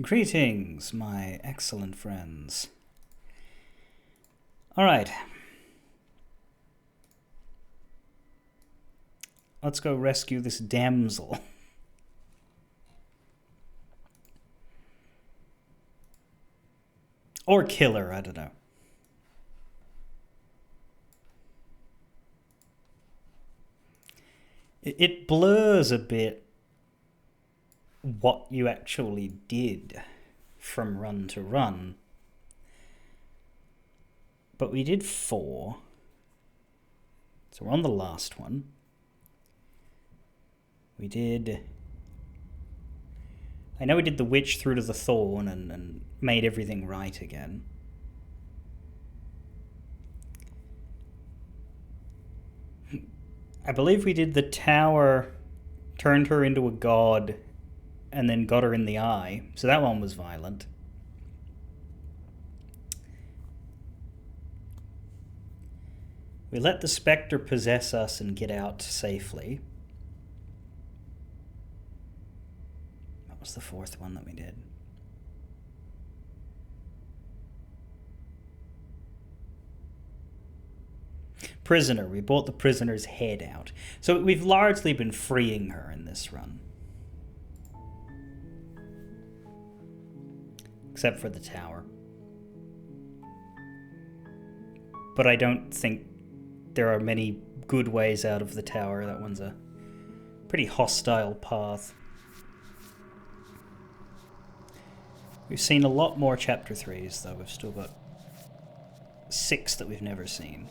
Greetings, my excellent friends. Alright. Let's go rescue this damsel. Or kill her, I don't know. It blurs a bit what you actually did from run to run. But we did 4. So we're on the last one. We did... I know we did the witch through to the thorn and made everything right again. I believe we did the tower, turned her into a god, and then got her in the eye. So that one was violent. We let the spectre possess us and get out safely. What was the 4th one that we did? Prisoner. We brought the prisoner's head out. So we've largely been freeing her in this run. Except for the tower. But I don't think there are many good ways out of the tower. That one's a pretty hostile path. We've seen a lot more chapter 3s, though. We've still got 6 that we've never seen.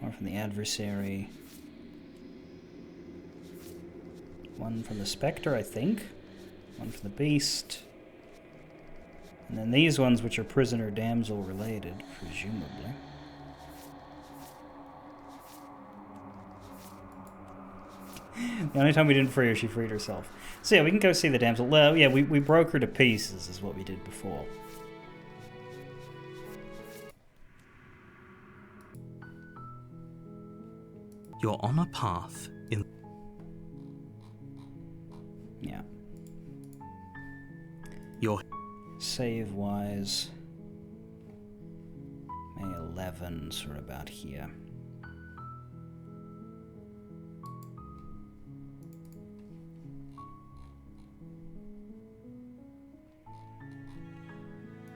One from the adversary. One from the spectre, I think. One from the beast. And then these ones, which are prisoner damsel related, presumably. The only time we didn't free her, she freed herself. So yeah, we can go see the damsel. Well, yeah, we broke her to pieces, is what we did before. You're on a path in... Yeah. You're... Save-wise... May 11, sort of about here.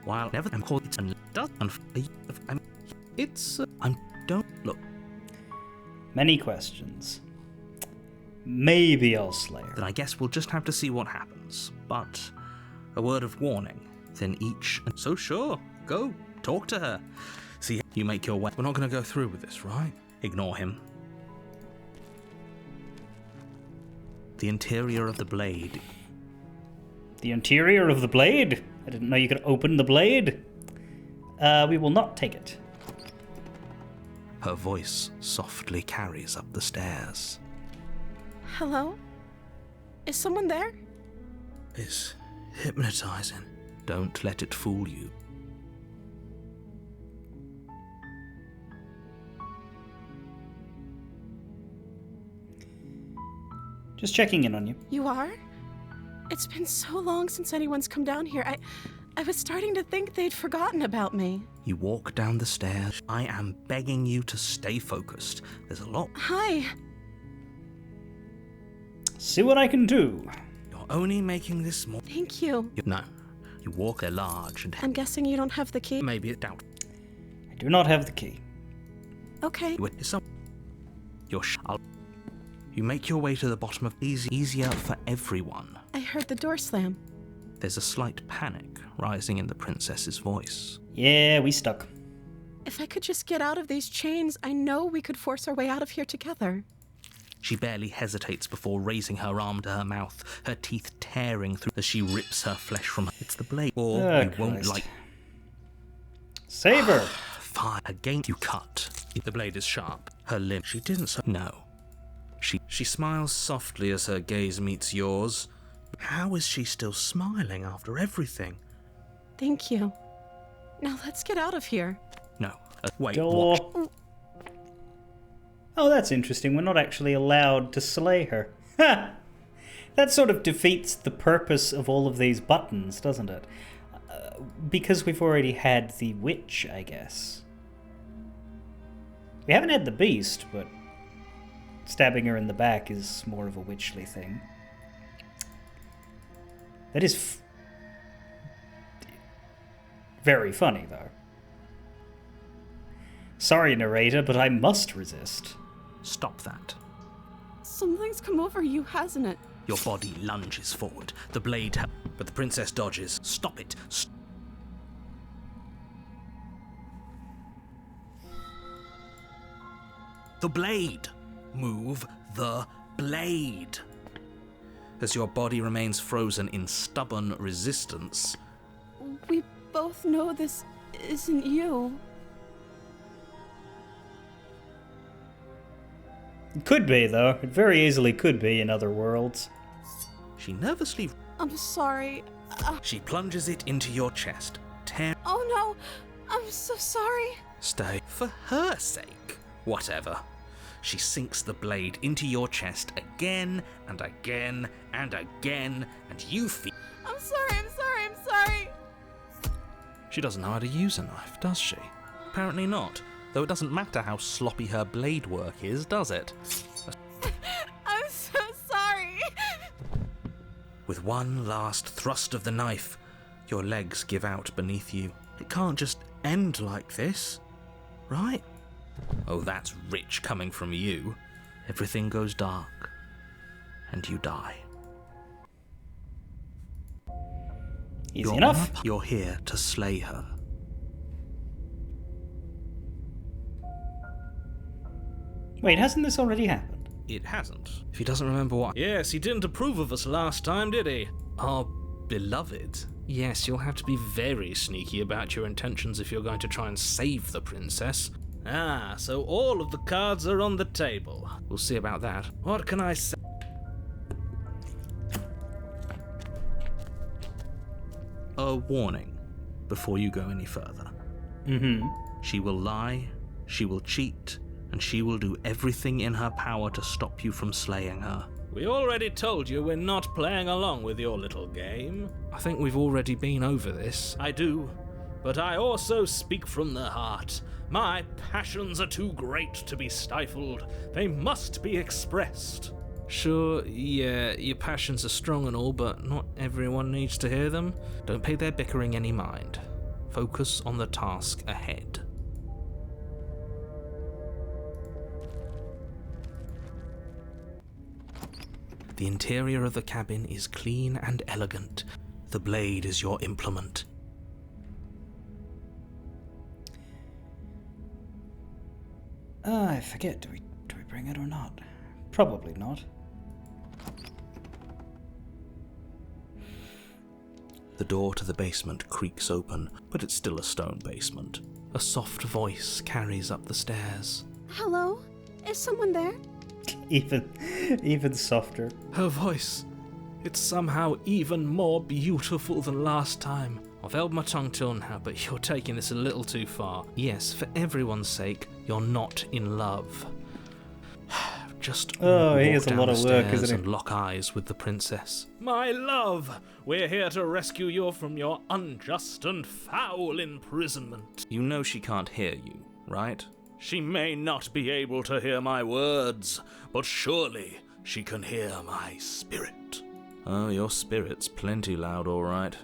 While never I'm called and I'm it's I'm don't look. Many questions. Maybe I'll slay her. Then I guess we'll just have to see what happens. But a word of warning. Then each so sure, go talk to her. See you make your way. We're not going to go through with this, right? Ignore him. The interior of the blade. The interior of the blade? I didn't know you could open the blade. We will not take it. Her voice softly carries up the stairs. Hello? Is someone there? It's hypnotizing. Don't let it fool you. Just checking in on you. You are? It's been so long since anyone's come down here. I was starting to think they'd forgotten about me. You walk down the stairs. I am begging you to stay focused. There's a lot. Hi. See what I can do. You're only making this more... Thank you. No. You walk a large and... I'm guessing you don't have the key? Maybe a doubt. I do not have the key. Okay. You make your way to the bottom of easier for everyone. I heard the door slam. There's a slight panic rising in the princess's voice. Yeah, we stuck. If I could just get out of these chains, I know we could force our way out of here together. She barely hesitates before raising her arm to her mouth, her teeth tearing through as she rips her flesh from her. It's the blade. Or you won't like... Save her! Fire against you cut. The blade is sharp. Her limb. She didn't so... No. She smiles softly as her gaze meets yours. How is she still smiling after everything? Thank you. Now let's get out of here. No. Wait, Door. what? Oh, that's interesting. We're not actually allowed to slay her. Ha! That sort of defeats the purpose of all of these buttons, doesn't it? Because we've already had the witch, I guess. We haven't had the beast, but stabbing her in the back is more of a witchly thing. That is very funny, though. Sorry, narrator, but I must resist. Stop that. Something's come over you, hasn't it? Your body lunges forward. The blade, but the princess dodges. Stop it. The blade. Move the blade. As your body remains frozen in stubborn resistance. We both know this isn't you. It could be, though. It very easily could be in other worlds. She nervously. I'm sorry. She plunges it into your chest. Oh no, I'm so sorry. Stay. For her sake. Whatever. She sinks the blade into your chest again and again and again, and you feel. I'm sorry. She doesn't know how to use a knife, does she? Apparently not. Though it doesn't matter how sloppy her blade work is, does it? I'm so sorry. With one last thrust of the knife, your legs give out beneath you. It can't just end like this, right? Oh, that's rich coming from you. Everything goes dark, and you die. Easy enough. You're here to slay her. Wait, hasn't this already happened? It hasn't. If he doesn't remember what... Yes, he didn't approve of us last time, did he? Our beloved. Yes, you'll have to be very sneaky about your intentions if you're going to try and save the princess. Ah, so all of the cards are on the table. We'll see about that. What can I say? A warning before you go any further. She will lie, she will cheat, and she will do everything in her power to stop you from slaying her. We already told you we're not playing along with your little game. I think we've already been over this. I do, but I also speak from the heart. My passions are too great to be stifled. They must be expressed. Sure, yeah, your passions are strong and all, but not everyone needs to hear them. Don't pay their bickering any mind. Focus on the task ahead. The interior of the cabin is clean and elegant. The blade is your implement. I forget, do we bring it or not? Probably not. The door to the basement creaks open, but it's still a stone basement. A soft voice carries up the stairs. Hello? Is someone there? Even softer. Her voice. It's somehow even more beautiful than last time. I've held my tongue till now, but you're taking this a little too far. Yes, for everyone's sake, you're not in love. Just he walk has a down lot the of work, stairs isn't and he? lock eyes with the princess. My love, we're here to rescue you from your unjust and foul imprisonment. You know she can't hear you, right? She may not be able to hear my words, but surely she can hear my spirit. Oh, your spirit's plenty loud, all right.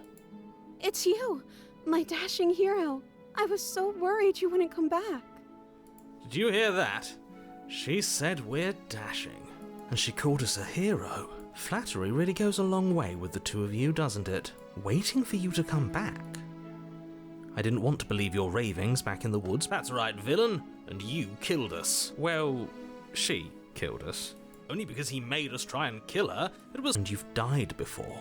It's you, my dashing hero. I was so worried you wouldn't come back. Did you hear that? She said we're dashing. And she called us a hero. Flattery really goes a long way with the two of you, doesn't it? Waiting for you to come back. I didn't want to believe your ravings back in the woods. That's right, villain. And you killed us. Well, she killed us. Only because he made us try and kill her. It was... And you've died before.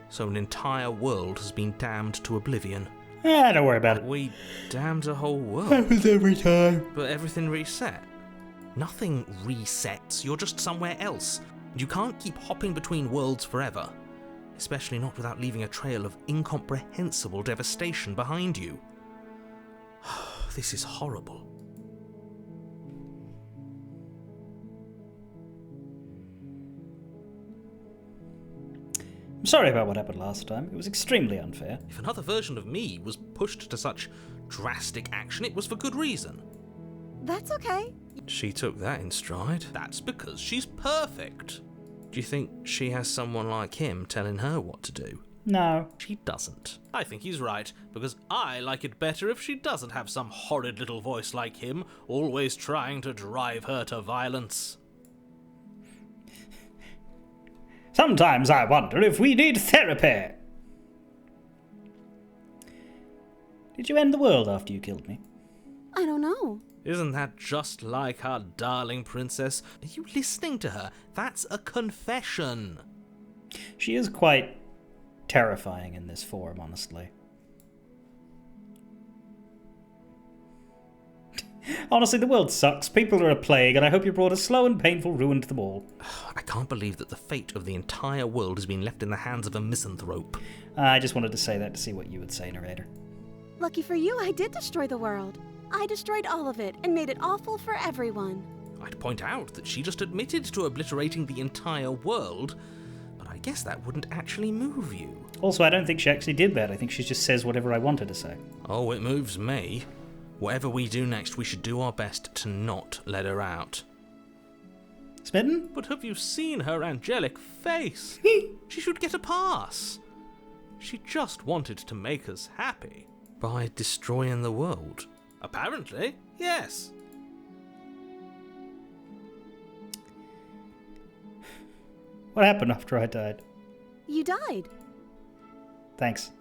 So an entire world has been damned to oblivion. Don't worry about it. We damned a whole world. Happens every time. But everything reset. Nothing resets, you're just somewhere else. You can't keep hopping between worlds forever. Especially not without leaving a trail of incomprehensible devastation behind you. This is horrible. I'm sorry about what happened last time. It was extremely unfair. If another version of me was pushed to such drastic action, it was for good reason. That's okay. She took that in stride. That's because she's perfect. Do you think she has someone like him telling her what to do? No. She doesn't. I think he's right, because I like it better if she doesn't have some horrid little voice like him, always trying to drive her to violence. Sometimes I wonder if we need therapy. Did you end the world after you killed me? I don't know. Isn't that just like our darling princess? Are you listening to her? That's a confession. She is quite terrifying in this form, honestly. Honestly, the world sucks. People are a plague, and I hope you brought a slow and painful ruin to them all. I can't believe that the fate of the entire world has been left in the hands of a misanthrope. I just wanted to say that to see what you would say, narrator. Lucky for you, I did destroy the world. I destroyed all of it and made it awful for everyone. I'd point out that she just admitted to obliterating the entire world, but I guess that wouldn't actually move you. Also, I don't think she actually did that. I think she just says whatever I wanted to say. Oh, it moves me. Whatever we do next, we should do our best to not let her out. Smitten? But have you seen her angelic face? She should get a pass. She just wanted to make us happy. By destroying the world? Apparently, yes. What happened after I died? You died. Thanks.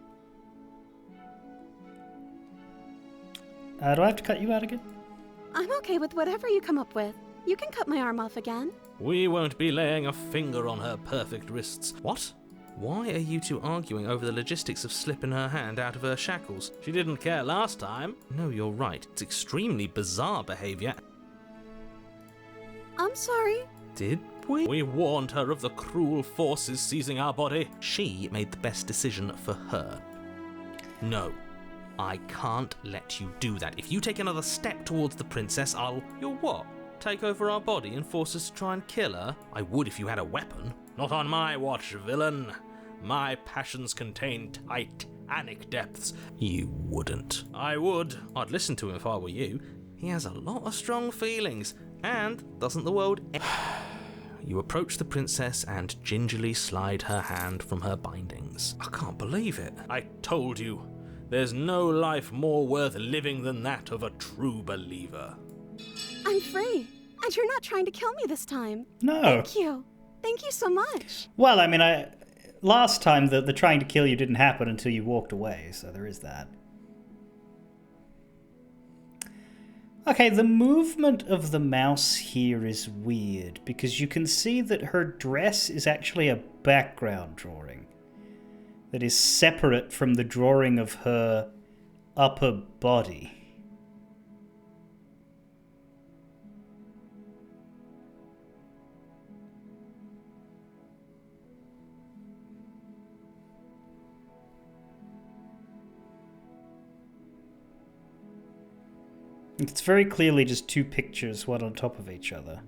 Do I have to cut you out again? I'm okay with whatever you come up with. You can cut my arm off again. We won't be laying a finger on her perfect wrists. What? Why are you two arguing over the logistics of slipping her hand out of her shackles? She didn't care last time. No, you're right. It's extremely bizarre behavior. I'm sorry. Did we? We warned her of the cruel forces seizing our body. She made the best decision for her. No. I can't let you do that. If you take another step towards the princess, You'll what? Take over our body and force us to try and kill her? I would if you had a weapon. Not on my watch, villain. My passions contain titanic depths. You wouldn't. I would. I'd listen to him if I were you. He has a lot of strong feelings. And doesn't the world... You approach the princess and gingerly slide her hand from her bindings. I can't believe it. I told you. There's no life more worth living than that of a true believer. I'm free. And you're not trying to kill me this time. No. Thank you. Thank you so much. Well, I mean, last time the trying to kill you didn't happen until you walked away, so there is that. Okay, the movement of the mouse here is weird, because you can see that her dress is actually a background drawing that is separate from the drawing of her upper body. It's very clearly just two pictures, one on top of each other,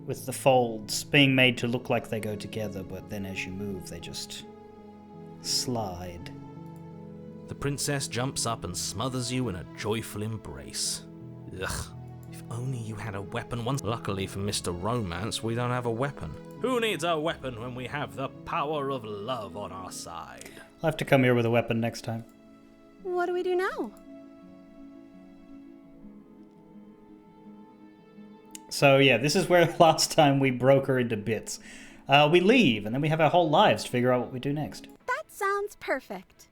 with the folds being made to look like they go together, but then as you move, they just slide. The princess jumps up and smothers you in a joyful embrace. Ugh, if only you had a weapon once. Luckily for Mr. Romance, we don't have a weapon. Who needs a weapon when we have the power of love on our side? I'll have to come here with a weapon next time. What do we do now? So yeah, this is where last time we broke her into bits. We leave, and then we have our whole lives to figure out what we do next. That sounds perfect.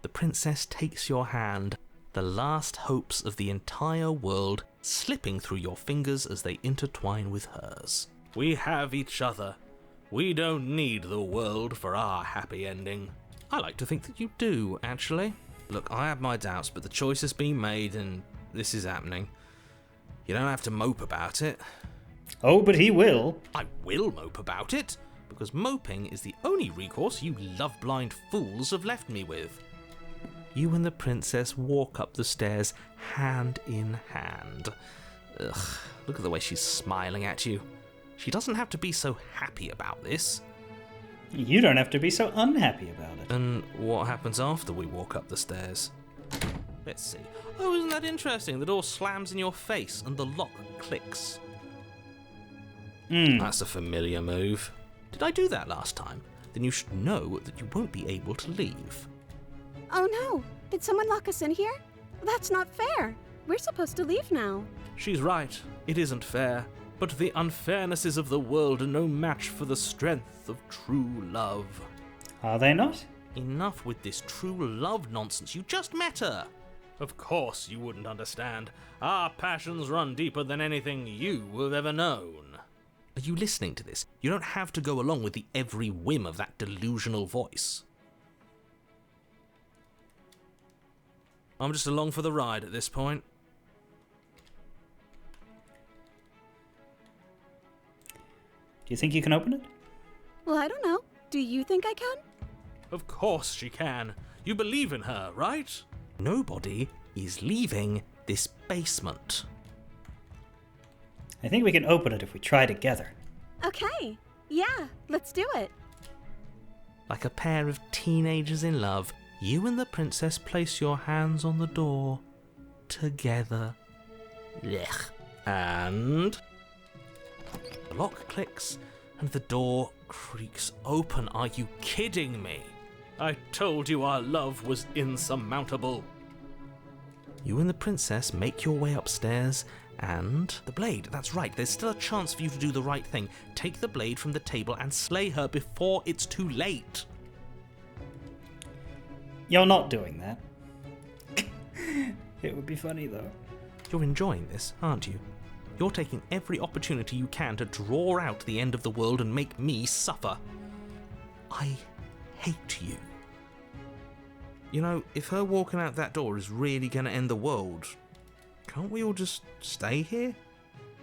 The princess takes your hand, the last hopes of the entire world slipping through your fingers as they intertwine with hers. We have each other. We don't need the world for our happy ending. I like to think that you do, actually. Look, I have my doubts, but the choice has been made, and this is happening. You don't have to mope about it. Oh, but he will. I will mope about it, because moping is the only recourse you love-blind fools have left me with. You and the princess walk up the stairs hand in hand. Ugh, look at the way she's smiling at you. She doesn't have to be so happy about this. You don't have to be so unhappy about it. And what happens after we walk up the stairs? Let's see. Oh, isn't that interesting? The door slams in your face and the lock clicks. That's a familiar move. Did I do that last time? Then you should know that you won't be able to leave. Oh no! Did someone lock us in here? That's not fair. We're supposed to leave now. She's right. It isn't fair. But the unfairnesses of the world are no match for the strength of true love. Are they not? Enough with this true love nonsense. You just met her. Of course you wouldn't understand. Our passions run deeper than anything you have ever known. Are you listening to this? You don't have to go along with the every whim of that delusional voice. I'm just along for the ride at this point. Do you think you can open it? Well, I don't know. Do you think I can? Of course she can. You believe in her, right? Nobody is leaving this basement. I think we can open it if we try together. Okay. Yeah, let's do it. Like a pair of teenagers in love, you and the princess place your hands on the door together. Blech. And the lock clicks and the door creaks open. Are you kidding me? I told you our love was insurmountable. You and the princess make your way upstairs and the blade. That's right, there's still a chance for you to do the right thing. Take the blade from the table and slay her before it's too late. You're not doing that. It would be funny, though. You're enjoying this, aren't you? You're taking every opportunity you can to draw out the end of the world and make me suffer. I hate you. You know, if her walking out that door is really going to end the world, can't we all just stay here?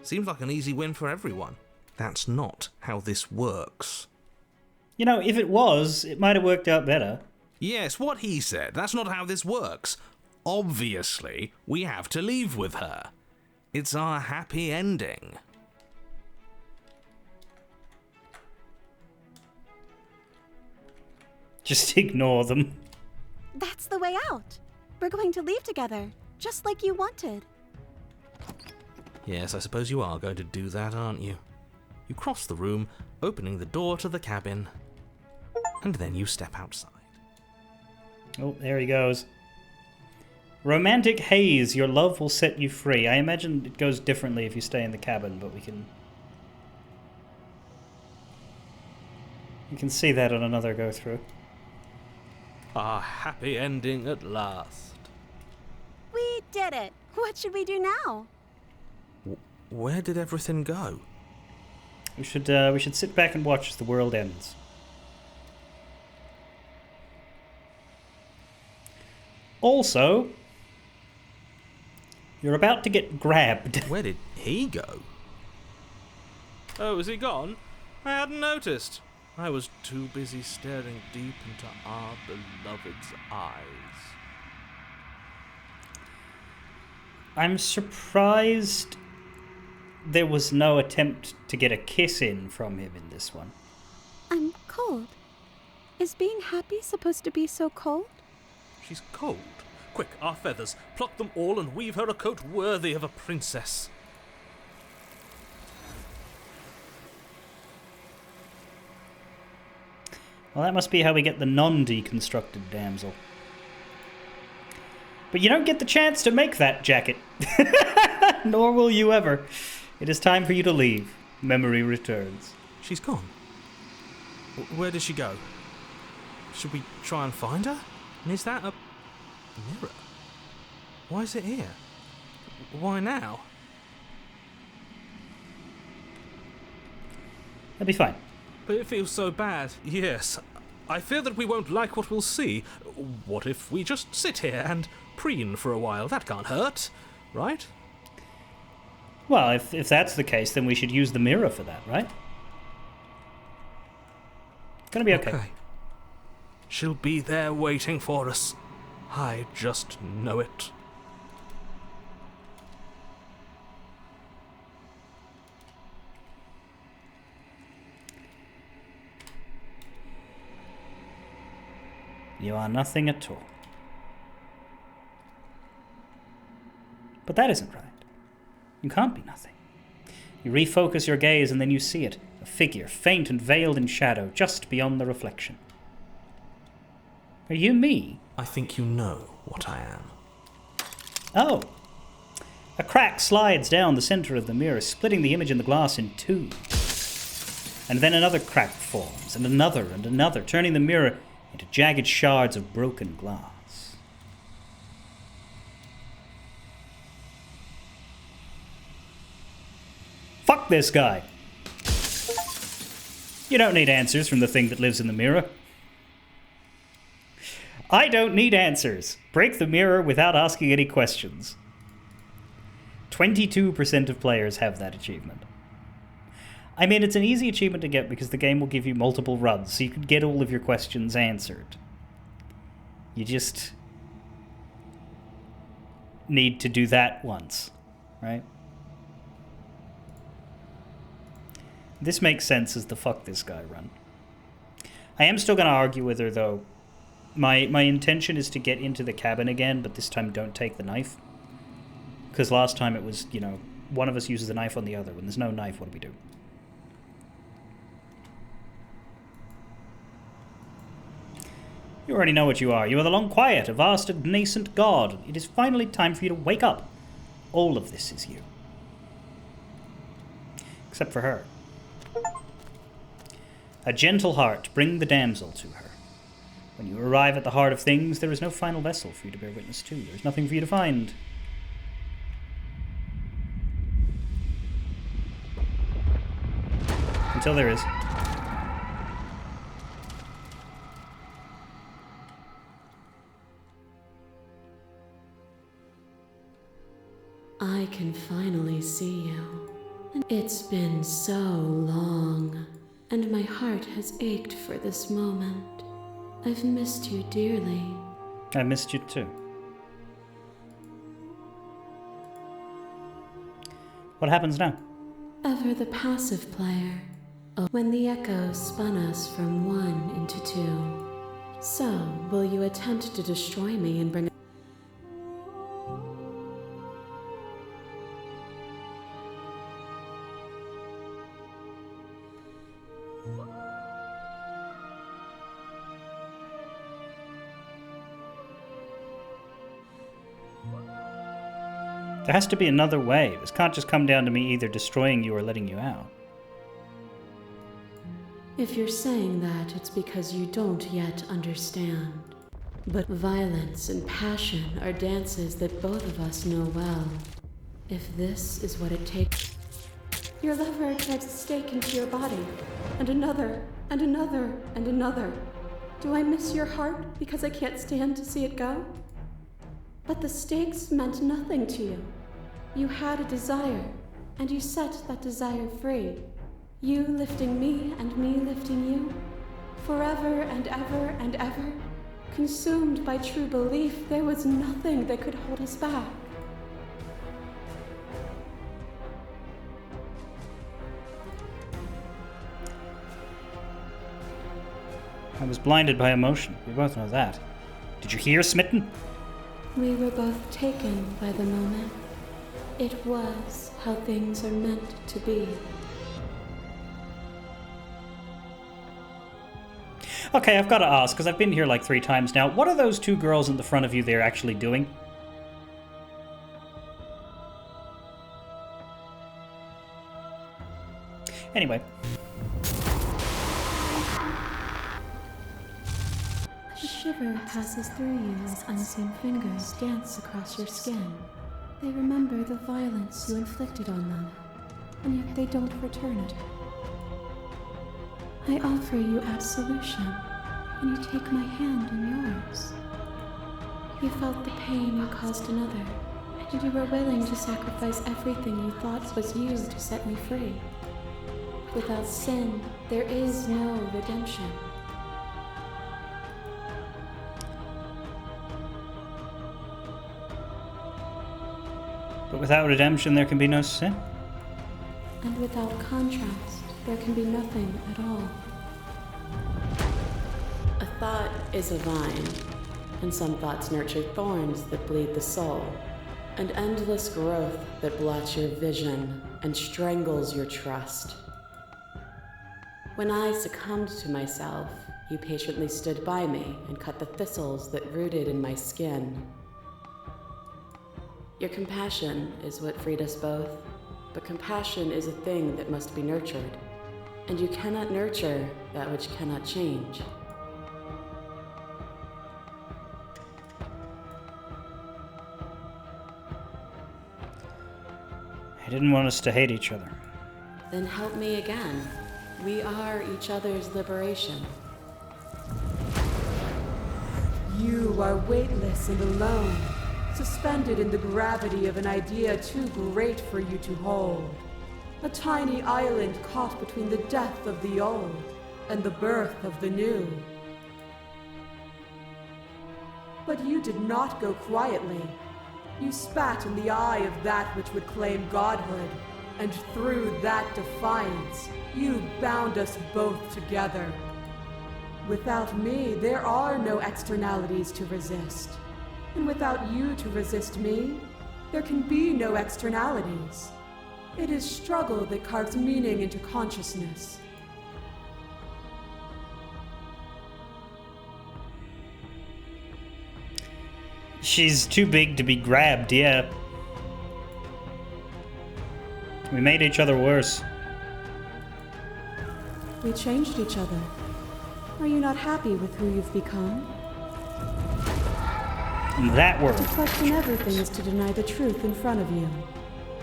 Seems like an easy win for everyone. That's not how this works. You know, if it was, it might have worked out better. Yes, what he said. That's not how this works. Obviously, we have to leave with her. It's our happy ending. Just ignore them. That's the way out. We're going to leave together, just like you wanted. Yes, I suppose you are going to do that, aren't you? You cross the room, opening the door to the cabin, and then you step outside. Oh, there he goes. Romantic haze, your love will set you free. I imagine it goes differently if you stay in the cabin, but we can see that on another go-through. Our happy ending at last. We did it. What should we do now? Where did everything go? We should sit back and watch as the world ends. Also, you're about to get grabbed. Where did he go? Oh, is he gone? I hadn't noticed. I was too busy staring deep into our beloved's eyes. I'm surprised there was no attempt to get a kiss in from him in this one. I'm cold. Is being happy supposed to be so cold? She's cold. Quick, our feathers. Pluck them all and weave her a coat worthy of a princess. Well, that must be how we get the non-deconstructed damsel. But you don't get the chance to make that jacket. Nor will you ever. It is time for you to leave. Memory returns. She's gone. Where did she go? Should we try and find her? And is that a mirror? Why is it here? Why now? That'll be fine. But it feels so bad. Yes. I fear that we won't like what we'll see. What if we just sit here and preen for a while? That can't hurt, right? Well, if that's the case, then we should use the mirror for that, right? Gonna be okay. She'll be there waiting for us. I just know it. You are nothing at all. But that isn't right. You can't be nothing. You refocus your gaze and then you see it. A figure, faint and veiled in shadow, just beyond the reflection. Are you me? I think you know what I am. Oh. A crack slides down the center of the mirror, splitting the image in the glass in two. And then another crack forms, and another, turning the mirror into jagged shards of broken glass. Fuck this guy. You don't need answers from the thing that lives in the mirror. I don't need answers. Break the mirror without asking any questions. 22% of players have that achievement. I mean, it's an easy achievement to get because the game will give you multiple runs, so you can get all of your questions answered. You just need to do that once, right? This makes sense as the fuck this guy run. I am still going to argue with her, though. My intention is to get into the cabin again, but this time don't take the knife. Because last time it was, you know, one of us uses the knife on the other. When there's no knife, what do we do? You already know what you are. You are the long quiet, a vast and nascent god. It is finally time for you to wake up. All of this is you. Except for her. A gentle heart, bring the damsel to her. When you arrive at the heart of things, there is no final vessel for you to bear witness to. There is nothing for you to find. Until there is. I can finally see you. It's been so long, and my heart has ached for this moment. I've missed you dearly. I missed you too. What happens now? Ever the passive player. When the echo spun us from one into two. So, will you attempt to destroy me and bring... There has to be another way. This can't just come down to me either destroying you or letting you out. If you're saying that, it's because you don't yet understand. But violence and passion are dances that both of us know well. If this is what it takes... Your lover drives a stake into your body, and another, and another, and another. Do I miss your heart because I can't stand to see it go? But the stakes meant nothing to you. You had a desire, and you set that desire free. You lifting me and me lifting you. Forever and ever and ever. Consumed by true belief, there was nothing that could hold us back. I was blinded by emotion. We both know that. Did you hear, Smitten? We were both taken by the moment. It was how things are meant to be. Okay, I've got to ask, because I've been here like 3 times now. What are those 2 girls in the front of you there actually doing? Anyway. A shiver passes through you as unseen fingers dance across your skin. They remember the violence you inflicted on them, and yet they don't return it. I offer you absolution, and you take my hand in yours. You felt the pain you caused another, and you were willing to sacrifice everything you thought was you to set me free. Without sin, there is no redemption. But without redemption, there can be no sin. And without contrast, there can be nothing at all. A thought is a vine, and some thoughts nurture thorns that bleed the soul, and endless growth that blots your vision and strangles your trust. When I succumbed to myself, you patiently stood by me and cut the thistles that rooted in my skin. Your compassion is what freed us both, but compassion is a thing that must be nurtured, and you cannot nurture that which cannot change. I didn't want us to hate each other. Then help me again. We are each other's liberation. You are weightless and alone, suspended in the gravity of an idea too great for you to hold. A tiny island caught between the death of the old and the birth of the new. But you did not go quietly. You spat in the eye of that which would claim godhood, and through that defiance, you bound us both together. Without me, there are no externalities to resist. And without you to resist me, there can be no externalities. It is struggle that carves meaning into consciousness. She's too big to be grabbed, yeah. We made each other worse. We changed each other. Are you not happy with who you've become? And that word. To question everything is to deny the truth in front of you.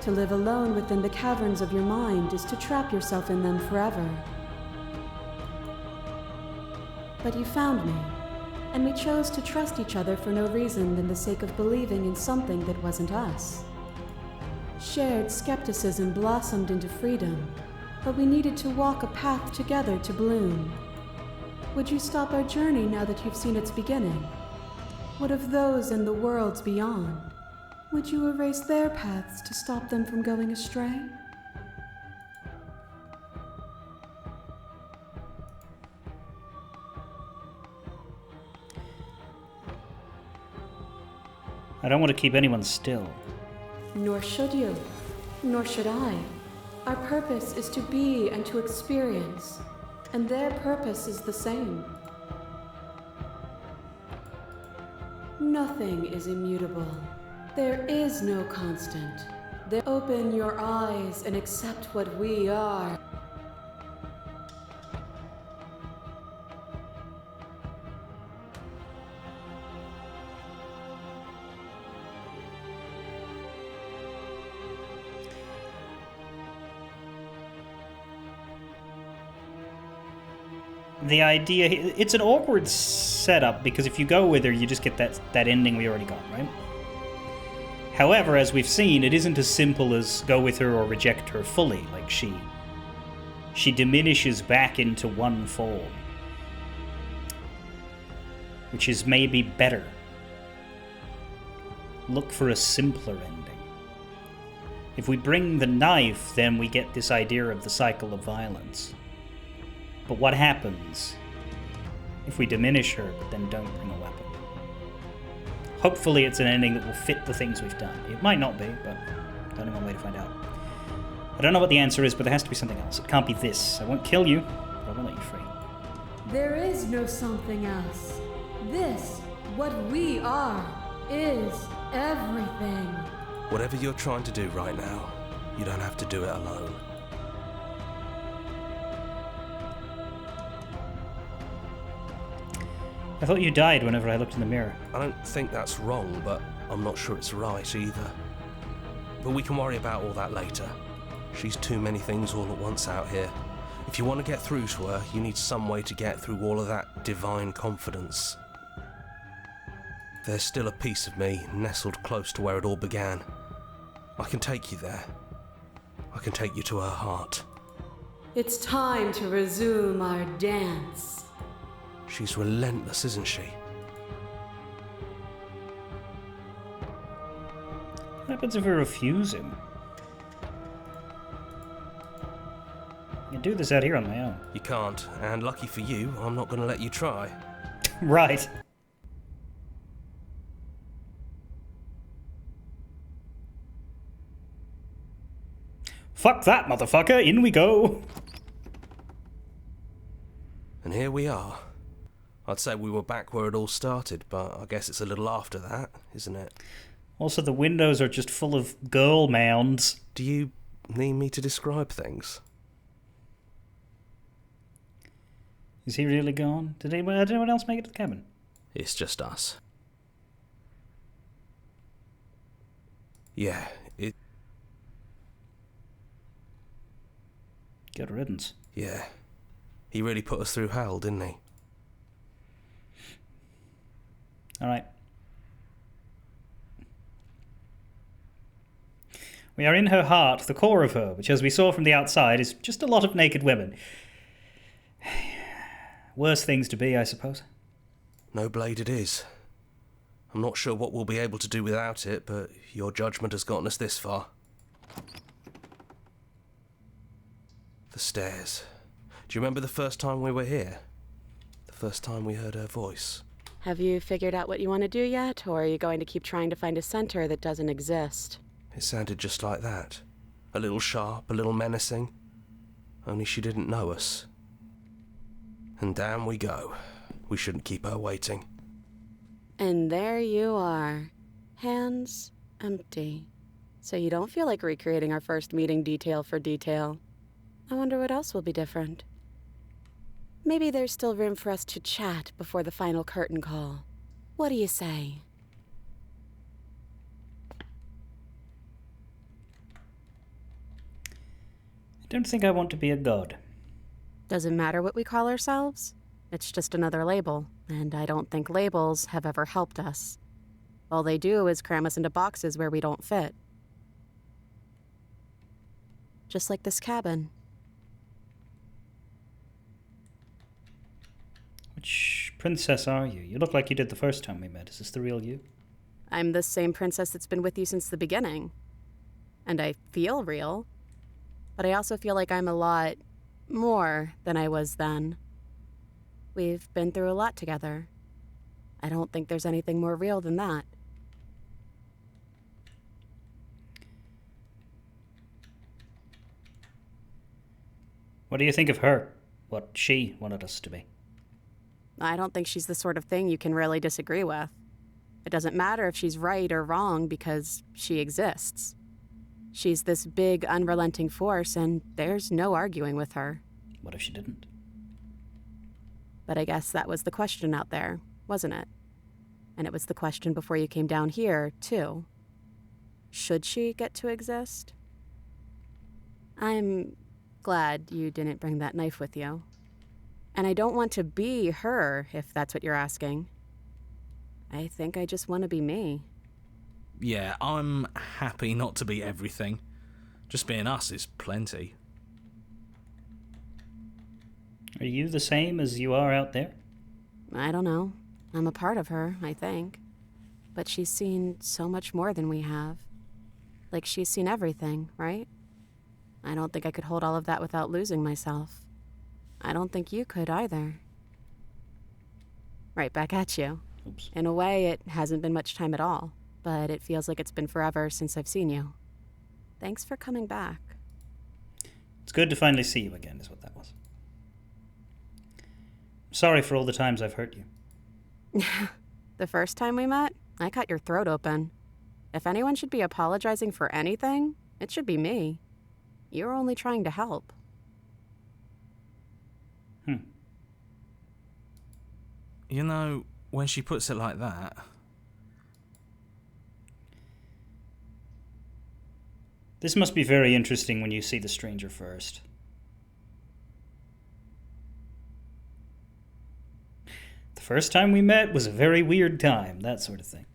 To live alone within the caverns of your mind is to trap yourself in them forever. But you found me, and we chose to trust each other for no reason than the sake of believing in something that wasn't us. Shared skepticism blossomed into freedom, but we needed to walk a path together to bloom. Would you stop our journey now that you've seen its beginning? What of those in the worlds beyond? Would you erase their paths to stop them from going astray? I don't want to keep anyone still. Nor should you. Nor should I. Our purpose is to be and to experience, and their purpose is the same. Nothing is immutable. There is no constant. Open your eyes and accept what we are. The idea, it's an awkward setup because if you go with her, you just get that ending we already got, right? However, as we've seen, it isn't as simple as go with her or reject her fully. Like she diminishes back into one form, which is maybe better. Look for a simpler ending. If we bring the knife, then we get this idea of the cycle of violence. But what happens if we diminish her, but then don't bring a weapon? Hopefully it's an ending that will fit the things we've done. It might not be, but there's only one way to find out. I don't know what the answer is, but there has to be something else. It can't be this. I won't kill you, but I won't let you free. There is no something else. This, what we are, is everything. Whatever you're trying to do right now, you don't have to do it alone. I thought you died whenever I looked in the mirror. I don't think that's wrong, but I'm not sure it's right either. But we can worry about all that later. She's too many things all at once out here. If you want to get through to her, you need some way to get through all of that divine confidence. There's still a piece of me nestled close to where it all began. I can take you there. I can take you to her heart. It's time to resume our dance. She's relentless, isn't she? What happens if we refuse him? I can do this out here on my own. You can't, and lucky for you, I'm not going to let you try. Right. Fuck that, motherfucker. In we go. And here we are. I'd say we were back where it all started, but I guess it's a little after that, isn't it? Also, the windows are just full of girl mounds. Do you need me to describe things? Is he really gone? Did anyone else make it to the cabin? It's just us. Yeah, Good riddance. Yeah. He really put us through hell, didn't he? Alright. We are in her heart, the core of her, which as we saw from the outside is just a lot of naked women. Worse things to be, I suppose. No blade it is. I'm not sure what we'll be able to do without it, but your judgment has gotten us this far. The stairs. Do you remember the first time we were here? The first time we heard her voice? Have you figured out what you want to do yet, or are you going to keep trying to find a center that doesn't exist? It sounded just like that. A little sharp, a little menacing. Only she didn't know us. And down we go. We shouldn't keep her waiting. And there you are. Hands empty. So you don't feel like recreating our first meeting detail for detail. I wonder what else will be different. Maybe there's still room for us to chat before the final curtain call. What do you say? I don't think I want to be a god. Doesn't matter what we call ourselves. It's just another label, and I don't think labels have ever helped us. All they do is cram us into boxes where we don't fit. Just like this cabin. Which princess are you? You look like you did the first time we met. Is this the real you? I'm the same princess that's been with you since the beginning. And I feel real. But I also feel like I'm a lot more than I was then. We've been through a lot together. I don't think there's anything more real than that. What do you think of her? What she wanted us to be? I don't think she's the sort of thing you can really disagree with. It doesn't matter if she's right or wrong because she exists. She's this big, unrelenting force, and there's no arguing with her. What if she didn't? But I guess that was the question out there, wasn't it? And it was the question before you came down here, too. Should she get to exist? I'm glad you didn't bring that knife with you. And I don't want to be her, if that's what you're asking. I think I just want to be me. Yeah, I'm happy not to be everything. Just being us is plenty. Are you the same as you are out there? I don't know. I'm a part of her, I think. But she's seen so much more than we have. Like she's seen everything, right? I don't think I could hold all of that without losing myself. I don't think you could either. Right back at you. Oops. In a way, it hasn't been much time at all, but it feels like it's been forever since I've seen you. Thanks for coming back. It's good to finally see you again, is what that was. Sorry for all the times I've hurt you. The first time we met, I cut your throat open. If anyone should be apologizing for anything, it should be me. You're only trying to help. You know, when she puts it like that... This must be very interesting when you see the stranger first. The first time we met was a very weird time, that sort of thing.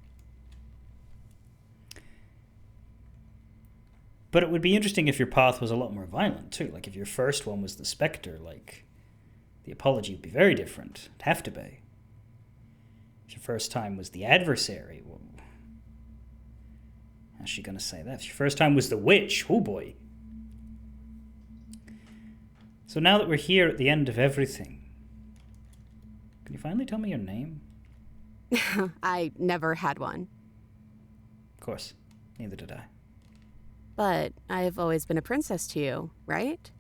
But it would be interesting if your path was a lot more violent, too. Like, if your first one was the Spectre, like, the apology would be very different. It'd have to be. If your first time was the adversary, well, how's she going to say that? If your first time was the witch, oh boy. So now that we're here at the end of everything, Can you finally tell me your name? I never had one. Of course. Neither did I. But I've always been a princess to you, right?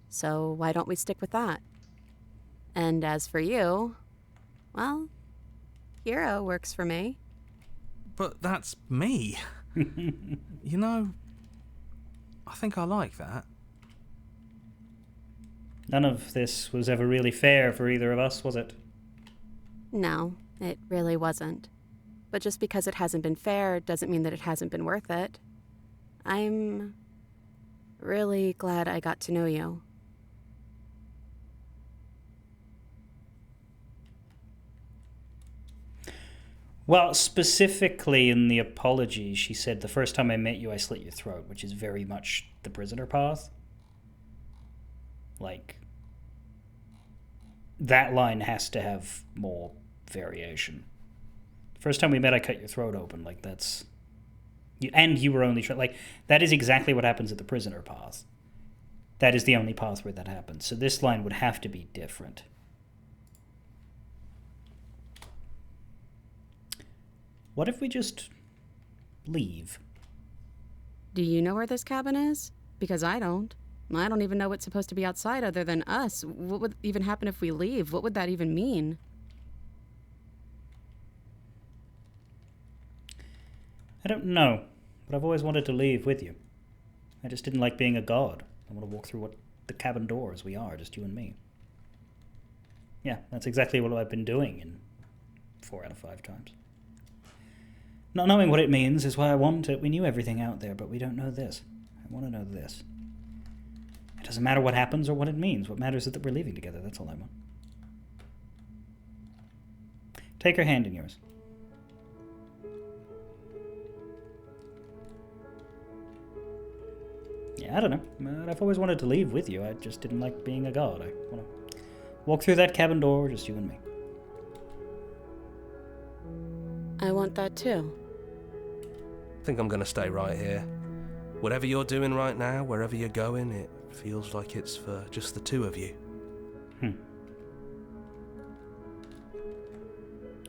So why don't we stick with that? And as for you, well, hero works for me. But that's me. You know, I think I like that. None of this was ever really fair for either of us, was it? No, it really wasn't. But just because it hasn't been fair doesn't mean that it hasn't been worth it. I'm really glad I got to know you. Well, specifically in the apology, she said, the first time I met you, I slit your throat, which is very much the prisoner path. Like, that line has to have more variation. First time we met, I cut your throat open. Like, that's... And you were only... Like, that is exactly what happens at the prisoner path. That is the only path where that happens. So this line would have to be different. What if we just leave? Do you know where this cabin is? Because I don't. I don't even know what's supposed to be outside other than us. What would even happen if we leave? What would that even mean? I don't know, but I've always wanted to leave with you. I just didn't like being a god. I want to walk through the cabin door as we are, just you and me. Yeah, that's exactly what I've been doing in 4 out of 5 times. Not knowing what it means is why I want it. We knew everything out there, but we don't know this. I want to know this. It doesn't matter what happens or what it means. What matters is that we're leaving together. That's all I want. Take her hand in yours. Yeah, I don't know. But I've always wanted to leave with you. I just didn't like being a god. I want to walk through that cabin door, just you and me. I want that too. I think I'm gonna stay right here. Whatever you're doing right now, wherever you're going, it feels like it's for just the two of you. Are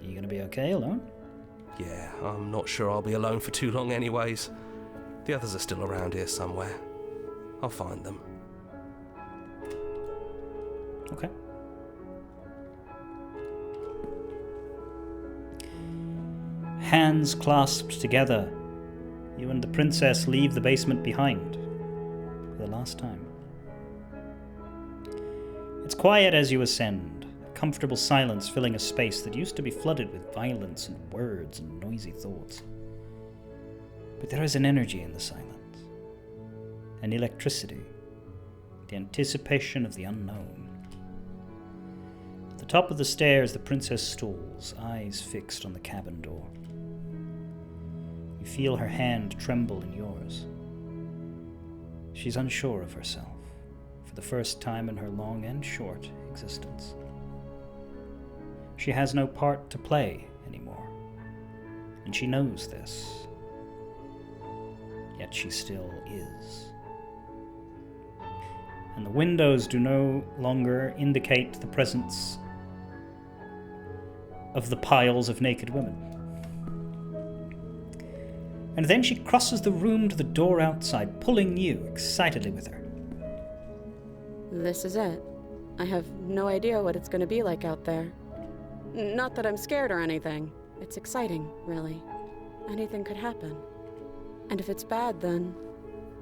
you gonna be okay alone? Yeah, I'm not sure I'll be alone for too long anyways. The others are still around here somewhere. I'll find them. Okay. Hands clasped together, you and the princess leave the basement behind for the last time. It's quiet as you ascend, a comfortable silence filling a space that used to be flooded with violence and words and noisy thoughts. But there is an energy in the silence, an electricity, the anticipation of the unknown. At the top of the stairs, the princess stalls, eyes fixed on the cabin door. You feel her hand tremble in yours. She's unsure of herself, for the first time in her long and short existence. She has no part to play anymore, and she knows this. Yet she still is. And the windows do no longer indicate the presence of the piles of naked women. And then she crosses the room to the door outside, pulling you excitedly with her. This is it. I have no idea what it's going to be like out there. Not that I'm scared or anything. It's exciting, really. Anything could happen. And if it's bad, then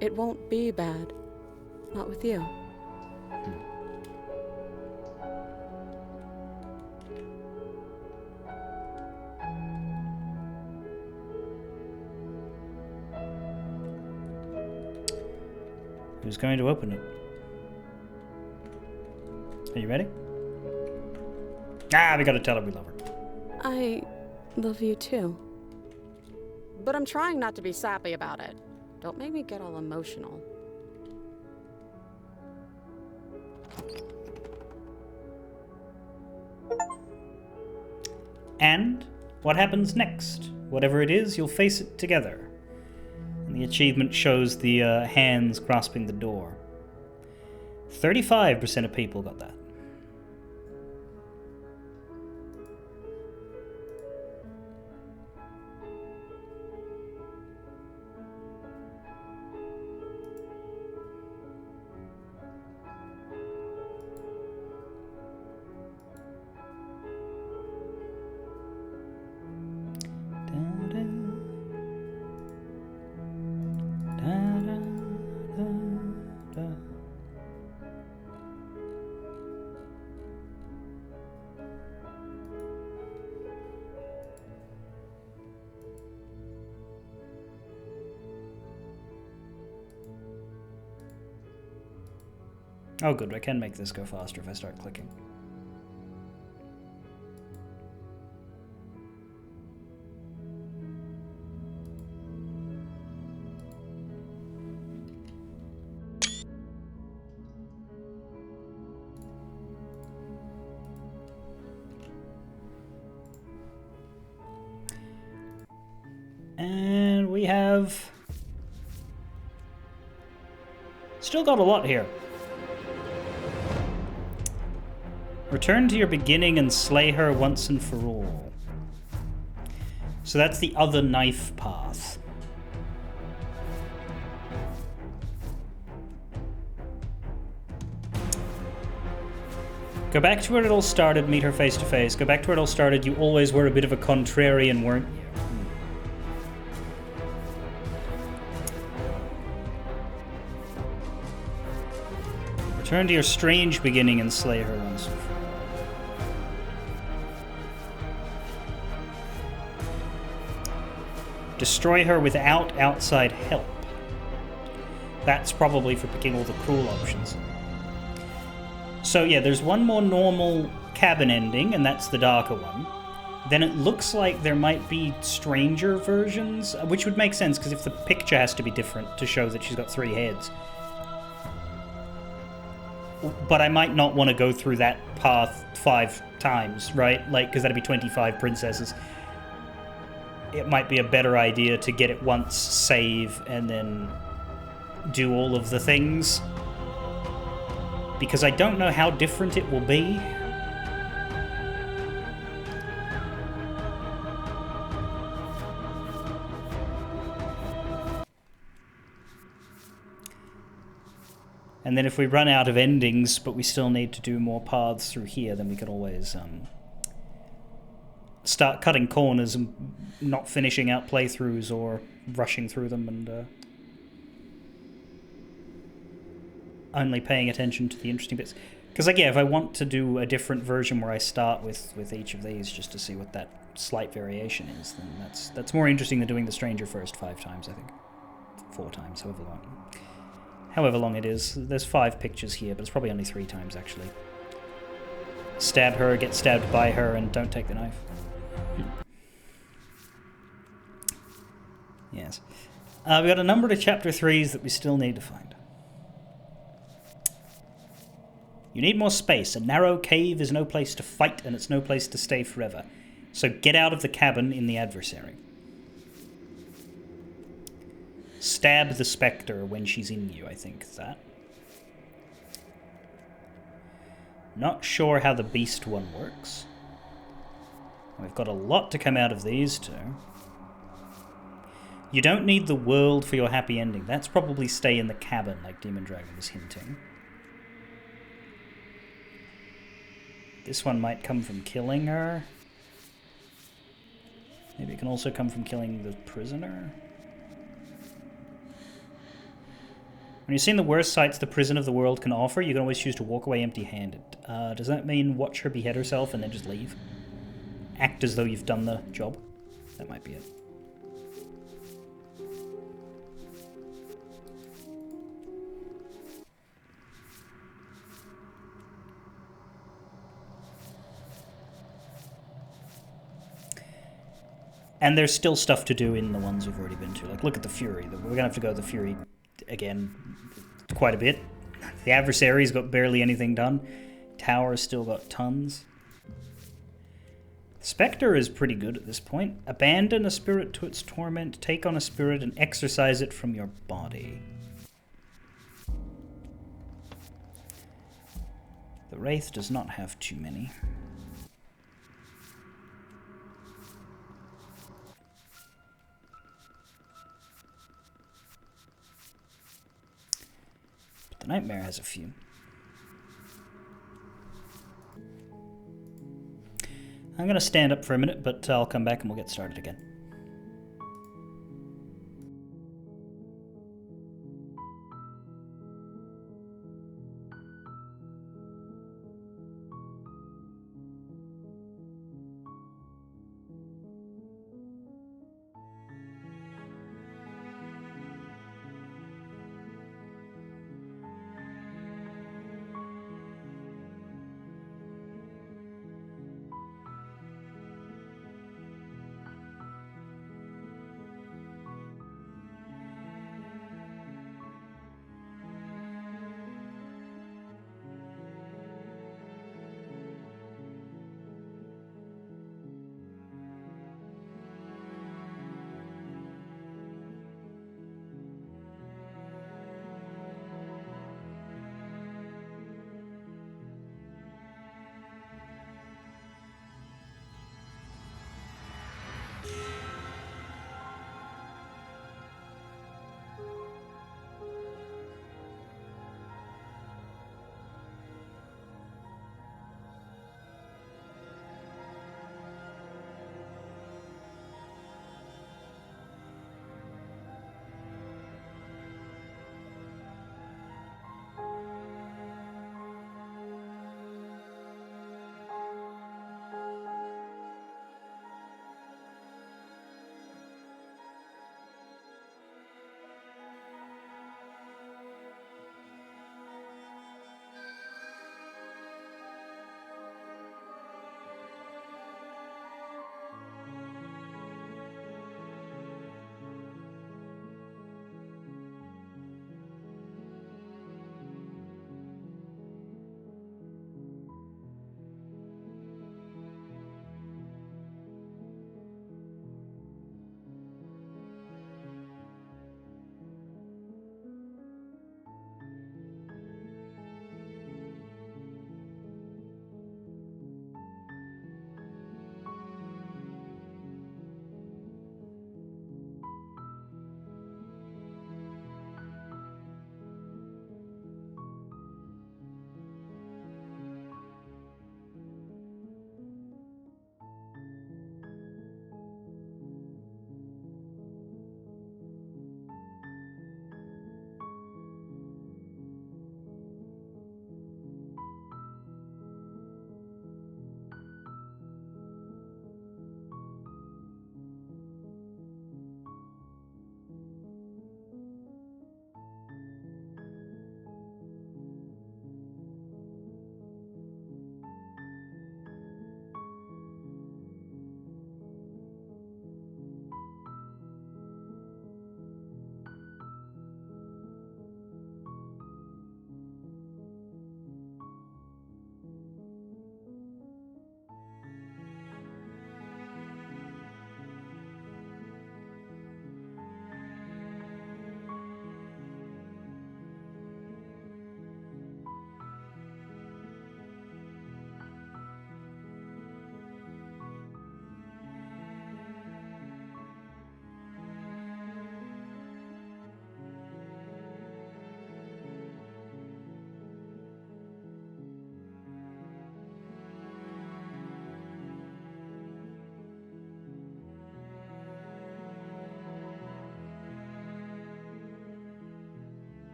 it won't be bad. Not with you. Who's going to open it? Are you ready? We gotta tell her we love her. I love you too. But I'm trying not to be sappy about it. Don't make me get all emotional. And what happens next? Whatever it is, you'll face it together. And the achievement shows the hands grasping the door. 35% of people got that. Oh good, I can make this go faster if I start clicking. And we have still got a lot here. Return to your beginning and slay her once and for all. So that's the other knife path. Go back to where it all started, meet her face to face. Go back to where it all started. You always were a bit of a contrarian, weren't you? Return to your strange beginning and slay her once and for all. Destroy her without outside help. That's probably for picking all the cool options. So yeah, there's one more normal cabin ending, and that's the darker one. Then it looks like there might be stranger versions, which would make sense, because if the picture has to be different to show that she's got 3 heads. But I might not want to go through that path 5 times, right? Like, because that'd be 25 princesses. It might be a better idea to get it once, save, and then do all of the things. Because I don't know how different it will be. And then if we run out of endings, but we still need to do more paths through here, then we can always start cutting corners and not finishing out playthroughs or rushing through them and only paying attention to the interesting bits. Because, like, yeah, if I want to do a different version where I start with each of these just to see what that slight variation is, then that's more interesting than doing the stranger first 5 times, I think. 4 times, however long it is. There's 5 pictures here, but it's probably only 3 times, actually. Stab her, get stabbed by her, and don't take the knife. Yes. We've got a number of chapter 3s that we still need to find. You need more space. A narrow cave is no place to fight, and it's no place to stay forever. So get out of the cabin in the adversary. Stab the spectre when she's in you, I think is that. Not sure how the beast one works. We've got a lot to come out of these two. You don't need the world for your happy ending. That's probably stay in the cabin, like Demon Dragon was hinting. This one might come from killing her. Maybe it can also come from killing the prisoner. When you've seen the worst sights the prison of the world can offer, you can always choose to walk away empty-handed. Does that mean watch her behead herself and then just leave? Act as though you've done the job? That might be it. And there's still stuff to do in the ones we've already been to. Like, look at the Fury. We're going to have to go to the Fury again quite a bit. The Adversary's got barely anything done. Tower's still got tons. Spectre is pretty good at this point. Abandon a spirit to its torment. Take on a spirit and exorcise it from your body. The Wraith does not have too many. The Nightmare has a few. I'm going to stand up for a minute, but I'll come back and we'll get started again.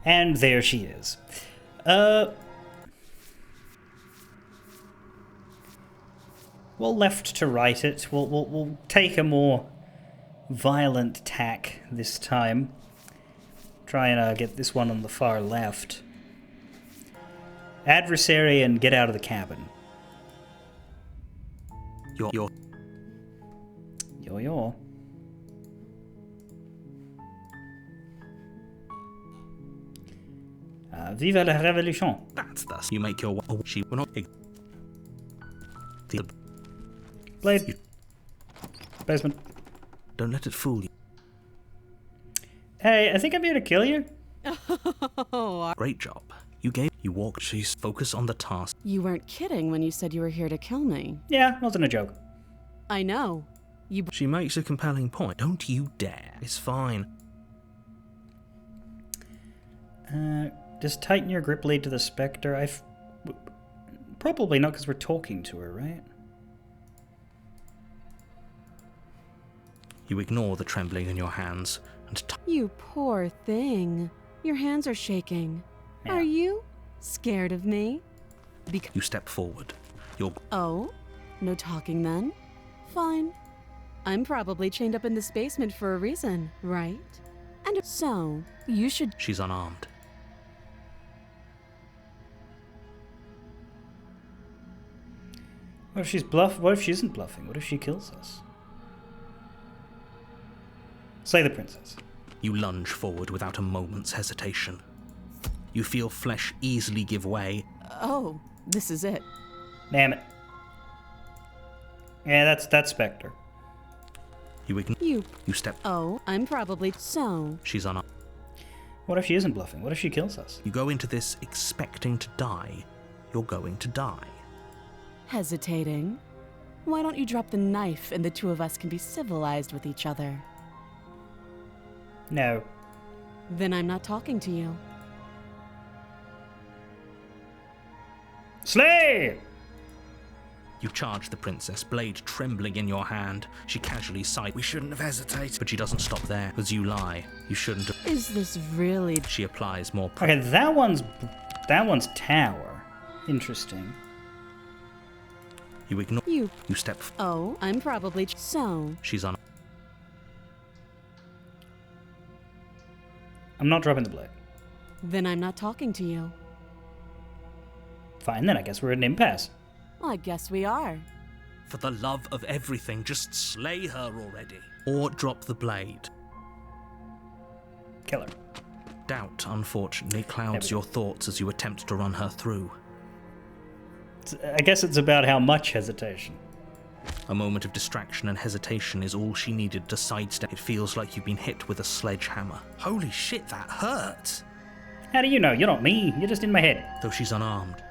And there she is. We'll left to right it. We'll take a more violent tack this time. Try and get this one on the far left. Adversary and get out of the cabin. You're. Yo. Vive la révolution. That's thus. You make your way. Oh, she will not. The Blade. Basement. Don't let it fool you. Hey, I think I'm here to kill you. Great job. You walk. She's focus on the task. You weren't kidding when you said you were here to kill me. Yeah, wasn't a joke. I know. She makes a compelling point. Don't you dare. It's fine. Does tighten your grip lead to the Spectre? Probably not, because we're talking to her, right? You ignore the trembling in your hands and You poor thing. Your hands are shaking. Yeah. Are you scared of me? you step forward. Oh? No talking then? Fine. I'm probably chained up in this basement for a reason, right? And so, you should... She's unarmed. What if she's bluff? What if she isn't bluffing? What if she kills us? Slay the princess. You lunge forward without a moment's hesitation. You feel flesh easily give way. Oh, this is it. Damn it. Yeah, that's Spectre. You ignore. You step. Oh, I'm probably... So... She's unarmed. What if she isn't bluffing? What if she kills us? You go into this expecting to die. You're going to die. Hesitating? Why don't you drop the knife and the two of us can be civilized with each other? No. Then I'm not talking to you. Slay! You charge the princess, blade trembling in your hand. She casually sighs. We shouldn't have hesitated. But she doesn't stop there. As you lie, you shouldn't have. Is this really... She applies more Okay, that one's tower. Interesting. You ignore. You step. Oh, I'm probably... So... She's on. I'm not dropping the blade. Then I'm not talking to you. Fine, then I guess we're at an impasse. I guess we are. For the love of everything, just slay her already. Or drop the blade. Kill her. Doubt, unfortunately, clouds There we your thoughts as you attempt to run her through. I guess it's about how much hesitation. A moment of distraction and hesitation is all she needed to sidestep. It feels like you've been hit with a sledgehammer. Holy shit, that hurt! How do you know? You're not me. You're just in my head. Though she's unarmed,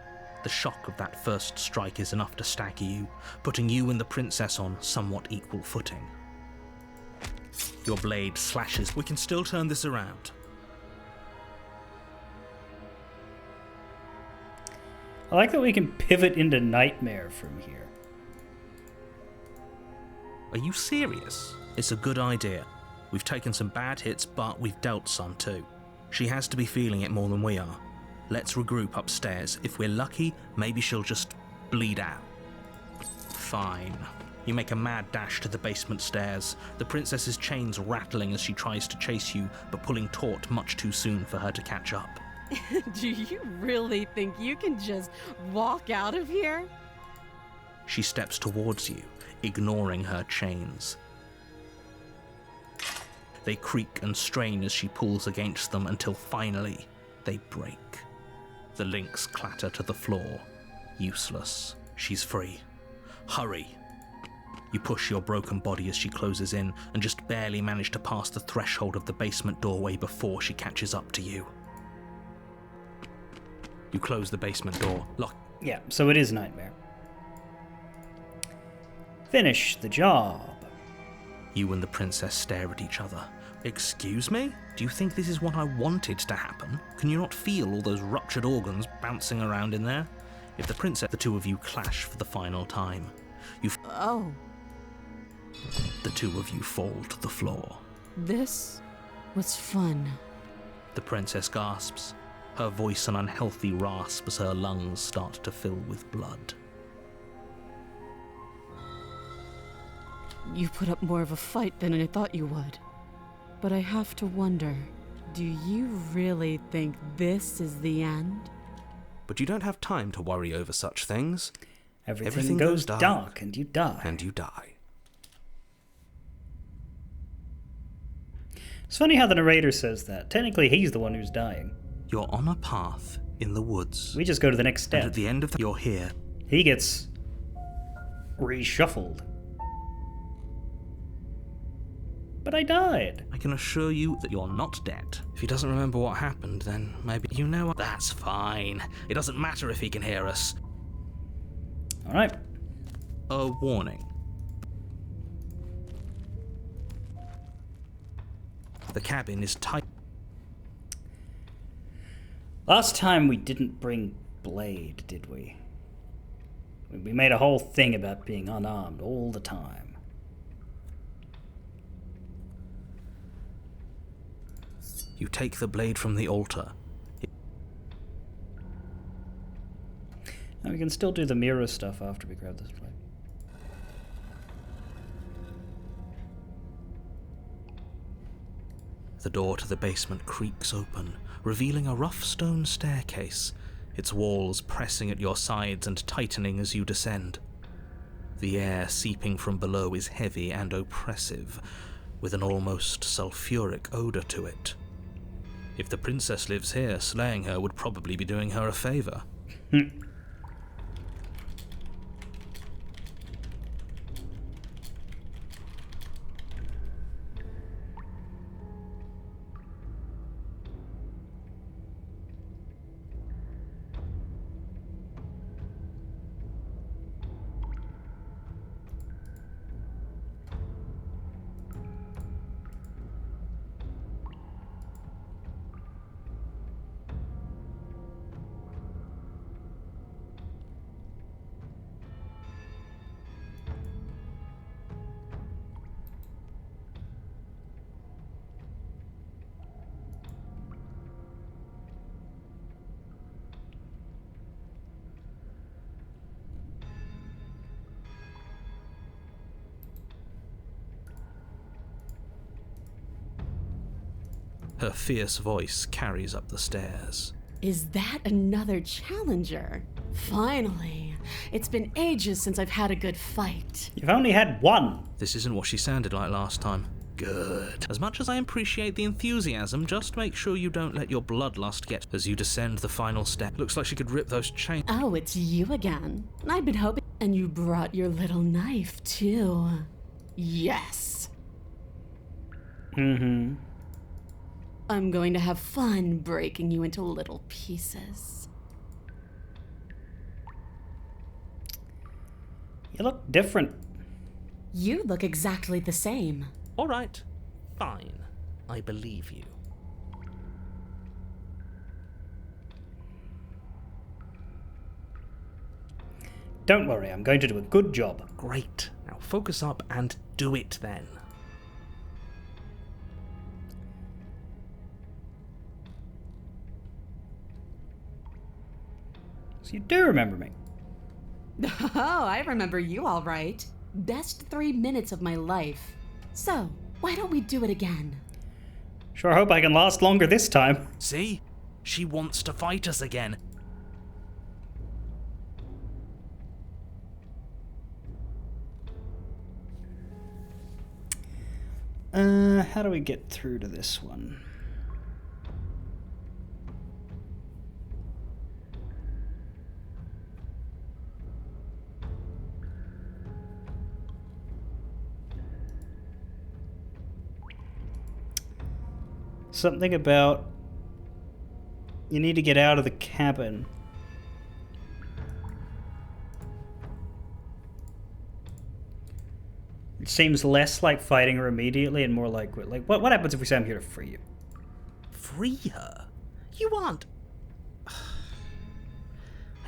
the shock of that first strike is enough to stagger you, putting you and the princess on somewhat equal footing. Your blade slashes. We can still turn this around. I like that we can pivot into Nightmare from here. Are you serious? It's a good idea. We've taken some bad hits, but we've dealt some too. She has to be feeling it more than we are. Let's regroup upstairs. If we're lucky, maybe she'll just bleed out. Fine. You make a mad dash to the basement stairs, the princess's chains rattling as she tries to chase you, but pulling taut much too soon for her to catch up. Do you really think you can just walk out of here? She steps towards you, ignoring her chains. They creak and strain as she pulls against them until finally they break. The links clatter to the floor. Useless. She's free. Hurry. You push your broken body as she closes in and just barely manage to pass the threshold of the basement doorway before she catches up to you. You close the basement door, lock. Yeah, so it is Nightmare. Finish the job. You and the princess stare at each other. Excuse me? Do you think this is what I wanted to happen? Can you not feel all those ruptured organs bouncing around in there? If the princess, the two of you clash for the final time. Oh. The two of you fall to the floor. This was fun. The princess gasps, her voice an unhealthy rasp as her lungs start to fill with blood. You put up more of a fight than I thought you would. But I have to wonder, do you really think this is the end? But you don't have time to worry over such things. Everything goes dark and you die. And you die. It's funny how the narrator says that. Technically, he's the one who's dying. You're on a path in the woods. We just go to the next step. And at the end of you're here. He gets reshuffled. But I died. I can assure you that you're not dead. If he doesn't remember what happened, then maybe you know what? That's fine. It doesn't matter if he can hear us. Alright. A warning. The cabin is tight. Last time we didn't bring Blade, did we? We made a whole thing about being unarmed all the time. You take the blade from the altar. And we can still do the mirror stuff after we grab this blade. The door to the basement creaks open, revealing a rough stone staircase, its walls pressing at your sides and tightening as you descend. The air seeping from below is heavy and oppressive, with an almost sulfuric odor to it. If the princess lives here, slaying her would probably be doing her a favor. Her fierce voice carries up the stairs. Is that another challenger? Finally. It's been ages since I've had a good fight. You've only had one. This isn't what she sounded like last time. Good. As much as I appreciate the enthusiasm, just make sure you don't let your bloodlust get as you descend the final step. Looks like she could rip those chains. Oh, it's you again. I've been hoping. And you brought your little knife, too. Yes. Mm-hmm. I'm going to have fun breaking you into little pieces. You look different. You look exactly the same. All right. Fine. I believe you. Don't worry, I'm going to do a good job. Great. Now focus up and do it then. So you do remember me. Oh, I remember you all right. Best 3 minutes of my life. So, why don't we do it again? Sure hope I can last longer this time. See? She wants to fight us again. How do we get through to this one? Something about you need to get out of the cabin. It seems less like fighting her immediately and more like what happens if we say I'm here to free you? Free her? You aren't. I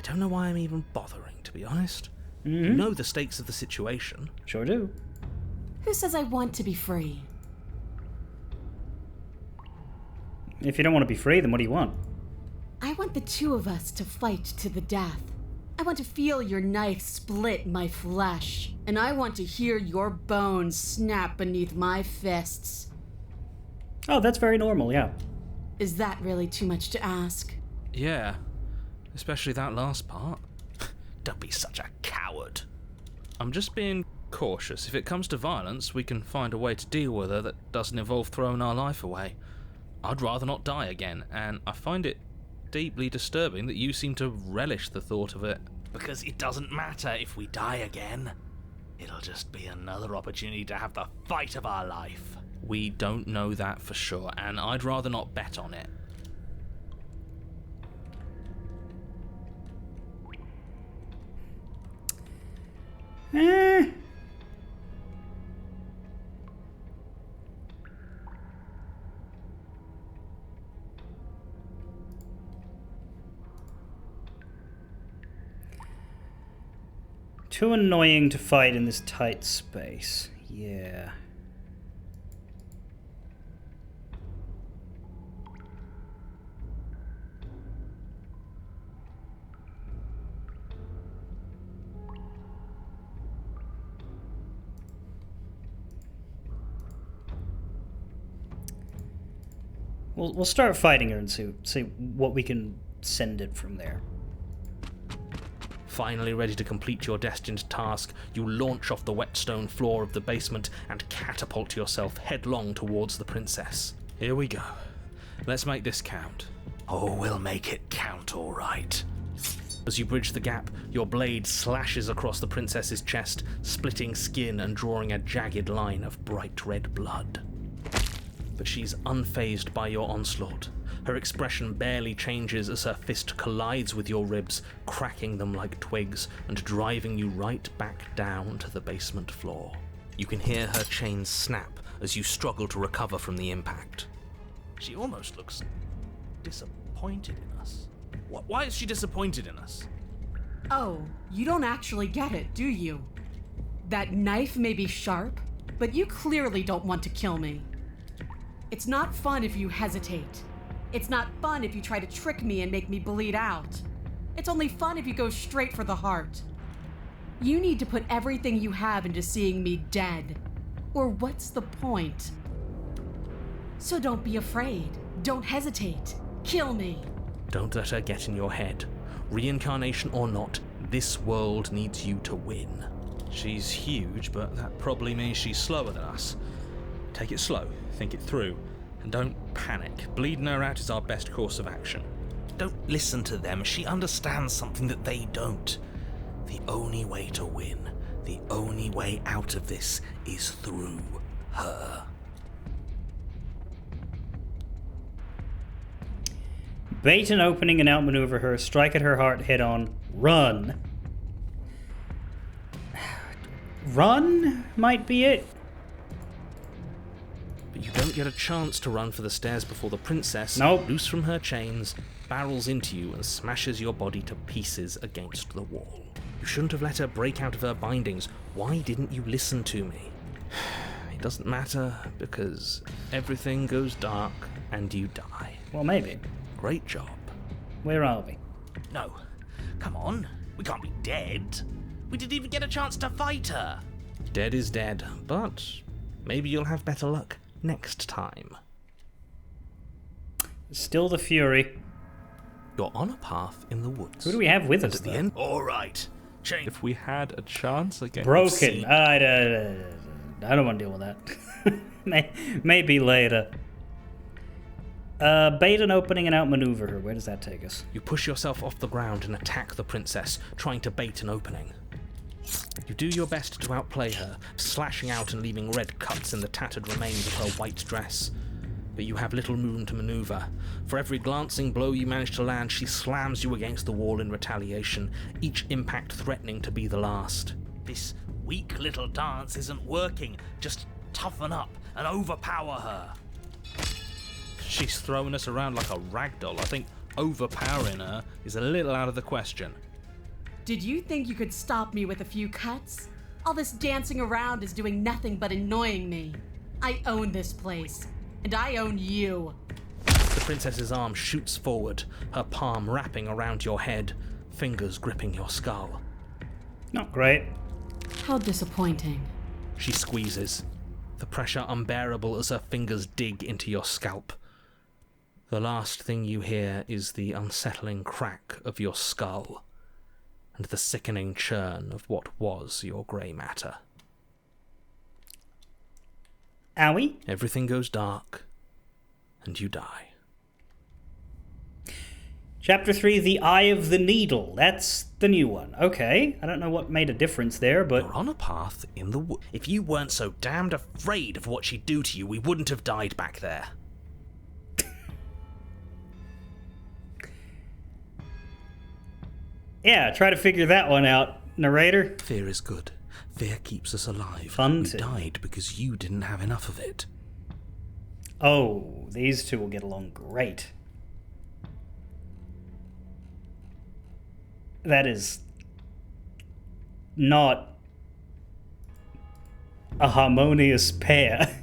don't know why I'm even bothering, to be honest. You know the stakes of the situation. Sure do. Who says I want to be free? If you don't want to be free, then what do you want? I want the two of us to fight to the death. I want to feel your knife split my flesh, and I want to hear your bones snap beneath my fists. Oh, that's very normal, yeah. Is that really too much to ask? Yeah, especially that last part. Don't be such a coward. I'm just being cautious. If it comes to violence, we can find a way to deal with her that doesn't involve throwing our life away. I'd rather not die again, and I find it deeply disturbing that you seem to relish the thought of it. Because it doesn't matter if we die again. It'll just be another opportunity to have the fight of our life. We don't know that for sure, and I'd rather not bet on it. Too annoying to fight in this tight space. Yeah. We'll start fighting her and see what we can send it from there. Finally ready to complete your destined task, you launch off the whetstone floor of the basement and catapult yourself headlong towards the princess. Here we go. Let's make this count. Oh, we'll make it count, all right. As you bridge the gap, your blade slashes across the princess's chest, splitting skin and drawing a jagged line of bright red blood. But she's unfazed by your onslaught. Her expression barely changes as her fist collides with your ribs, cracking them like twigs and driving you right back down to the basement floor. You can hear her chains snap as you struggle to recover from the impact. She almost looks disappointed in us. Why is she disappointed in us? Oh, you don't actually get it, do you? That knife may be sharp, but you clearly don't want to kill me. It's not fun if you hesitate. It's not fun if you try to trick me and make me bleed out. It's only fun if you go straight for the heart. You need to put everything you have into seeing me dead. Or what's the point? So don't be afraid. Don't hesitate. Kill me. Don't let her get in your head. Reincarnation or not, this world needs you to win. She's huge, but that probably means she's slower than us. Take it slow, think it through, and don't panic. Bleeding her out is our best course of action. Don't listen to them. She understands something that they don't. The only way to win, the only way out of this is through her. Bait an opening and outmaneuver her, strike at her heart head on, run. Run might be it. But you don't get a chance to run for the stairs before the princess, Nope. loose from her chains, barrels into you and smashes your body to pieces against the wall. You shouldn't have let her break out of her bindings. Why didn't you listen to me? It doesn't matter, because everything goes dark and you die. Well, maybe. Great job. Where are we? No, come on. We can't be dead. We didn't even get a chance to fight her. Dead is dead, but maybe you'll have better luck next time. Still the Fury. You're on a path in the woods. Who do we have with And us, at the though? end, All right. Change. if we had a chance again. Broken. I don't want to deal with that. Maybe later. Bait an opening and outmaneuver her. Where does that take us? You push yourself off the ground and attack the princess, trying to bait an opening. You do your best to outplay her, slashing out and leaving red cuts in the tattered remains of her white dress. But you have little room to maneuver. For every glancing blow you manage to land, she slams you against the wall in retaliation, each impact threatening to be the last. This weak little dance isn't working. Just toughen up and overpower her. She's throwing us around like a ragdoll. I think overpowering her is a little out of the question. Did you think you could stop me with a few cuts? All this dancing around is doing nothing but annoying me. I own this place, and I own you. The princess's arm shoots forward, her palm wrapping around your head, fingers gripping your skull. Not great. How disappointing. She squeezes, the pressure unbearable as her fingers dig into your scalp. The last thing you hear is the unsettling crack of your skull and the sickening churn of what was your grey matter. Owie? Everything goes dark, and you die. Chapter 3, The Eye of the Needle. That's the new one. Okay, I don't know what made a difference there, but... You're on a path in the wood. If you weren't so damned afraid of what she'd do to you, we wouldn't have died back there. Yeah, try to figure that one out, narrator. Fear is good. Fear keeps us alive. Fun We too. died because you didn't have enough of it. Oh, these two will get along great. That is not a harmonious pair.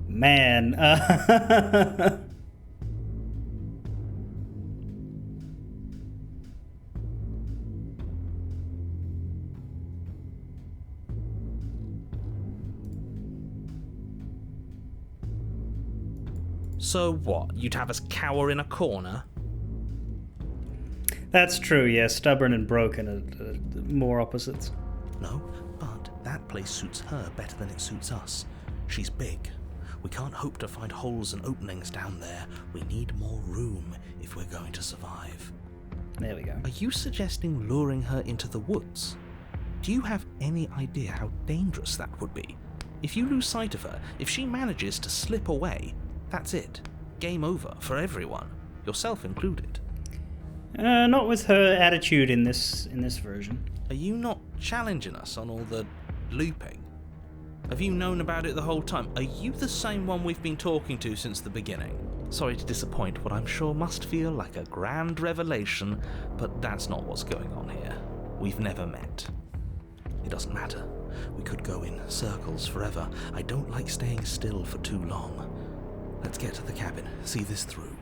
Man, So what? You'd have us cower in a corner? that's true, yeah. Stubborn and broken are more opposites. No, but that place suits her better than it suits us. She's big. We can't hope to find holes and openings down there. We need more room if we're going to survive. There we go. Are you suggesting luring her into the woods? Do you have any idea how dangerous that would be? If you lose sight of her, if she manages to slip away, that's it. Game over for everyone, yourself included. Not with her attitude in this version. Are you not challenging us on all the looping? Have you known about it the whole time? Are you the same one we've been talking to since the beginning? Sorry to disappoint what I'm sure must feel like a grand revelation, but that's not what's going on here. We've never met. It doesn't matter. We could go in circles forever. I don't like staying still for too long. Let's get to the cabin, see this through.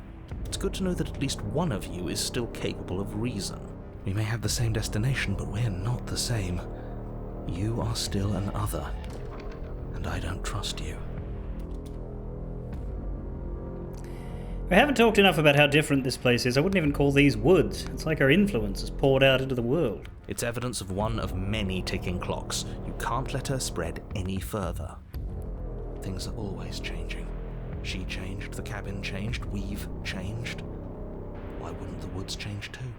It's good to know that at least one of you is still capable of reason. We may have the same destination, but we're not the same. You are still an other, and I don't trust you. We haven't talked enough about how different this place is. I wouldn't even call these woods. It's like our influence is poured out into the world. It's evidence of one of many ticking clocks. You can't let her spread any further. Things are always changing. She changed, the cabin changed, we've changed. Why wouldn't the woods change too?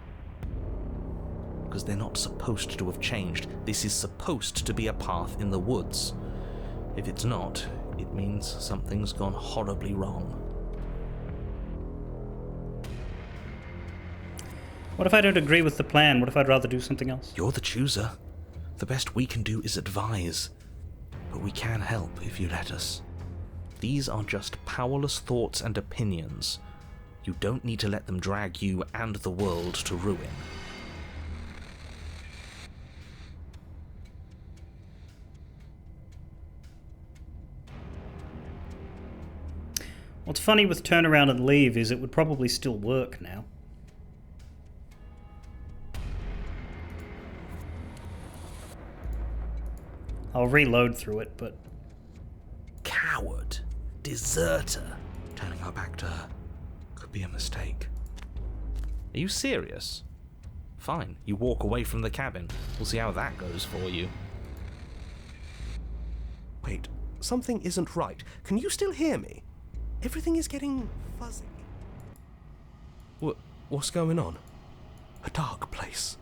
Because they're not supposed to have changed. This is supposed to be a path in the woods. If it's not, it means something's gone horribly wrong. What if I don't agree with the plan? What if I'd rather do something else? You're the chooser. The best we can do is advise. But we can help if you let us. These are just powerless thoughts and opinions. You don't need to let them drag you and the world to ruin. What's funny with turn around and leave is it would probably still work now. I'll reload through it, but... Coward. Deserter. Turning our back to her could be a mistake. Are you serious? Fine, you walk away from the cabin. We'll see how that goes for you. Wait, something isn't right. Can you still hear me? Everything is getting fuzzy. What's going on? A dark place.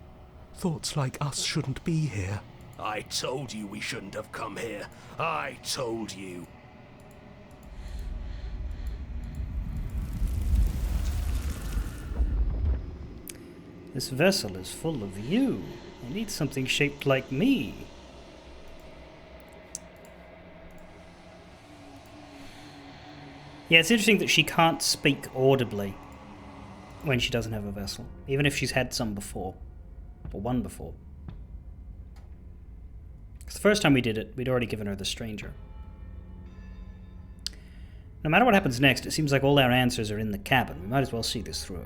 Thoughts like us shouldn't be here. I told you we shouldn't have come here. I told you. This vessel is full of you. I need something shaped like me. Yeah, it's interesting that she can't speak audibly when she doesn't have a vessel, even if she's had some before, or one before. 'Cause the first time we did it, we'd already given her the stranger. No matter what happens next, it seems like all our answers are in the cabin. We might as well see this through.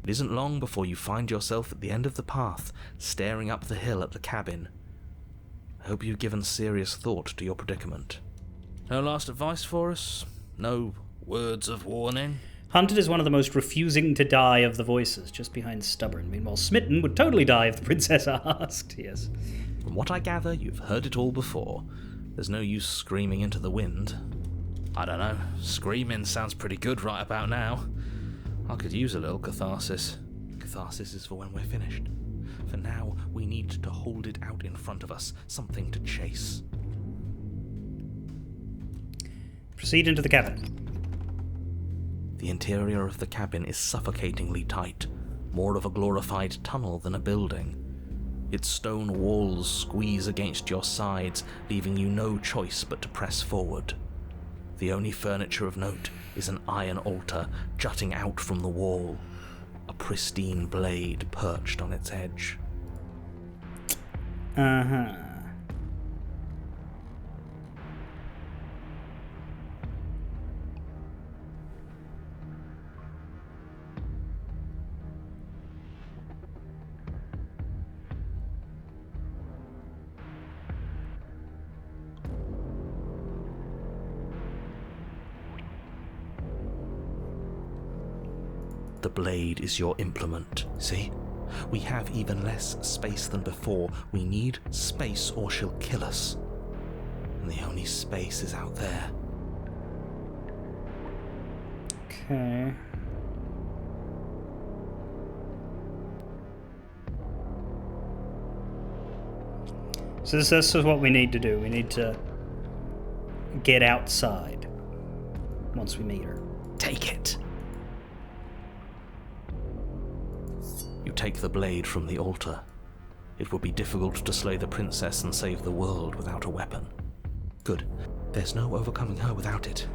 It isn't long before you find yourself at the end of the path, staring up the hill at the cabin. I hope you've given serious thought to your predicament. No last advice for us? No words of warning? Hunted is one of the most refusing to die of the voices, just behind Stubborn. Meanwhile, Smitten would totally die if the princess asked, yes. From what I gather, you've heard it all before. There's no use screaming into the wind. I don't know, screaming sounds pretty good right about now. I could use a little catharsis. Catharsis is for when we're finished. For now, we need to hold it out in front of us, something to chase. Proceed into the cabin. The interior of the cabin is suffocatingly tight, more of a glorified tunnel than a building. Its stone walls squeeze against your sides, leaving you no choice but to press forward. The only furniture of note is an iron altar jutting out from the wall, a pristine blade perched on its edge. Uh-huh. The blade is your implement, see? We have even less space than before. We need space or she'll kill us. And the only space is out there. Okay. So this is what we need to do. We need to get outside once we meet her. Take it! You take the blade from the altar. It would be difficult to slay the princess and save the world without a weapon. Good. There's no overcoming her without it.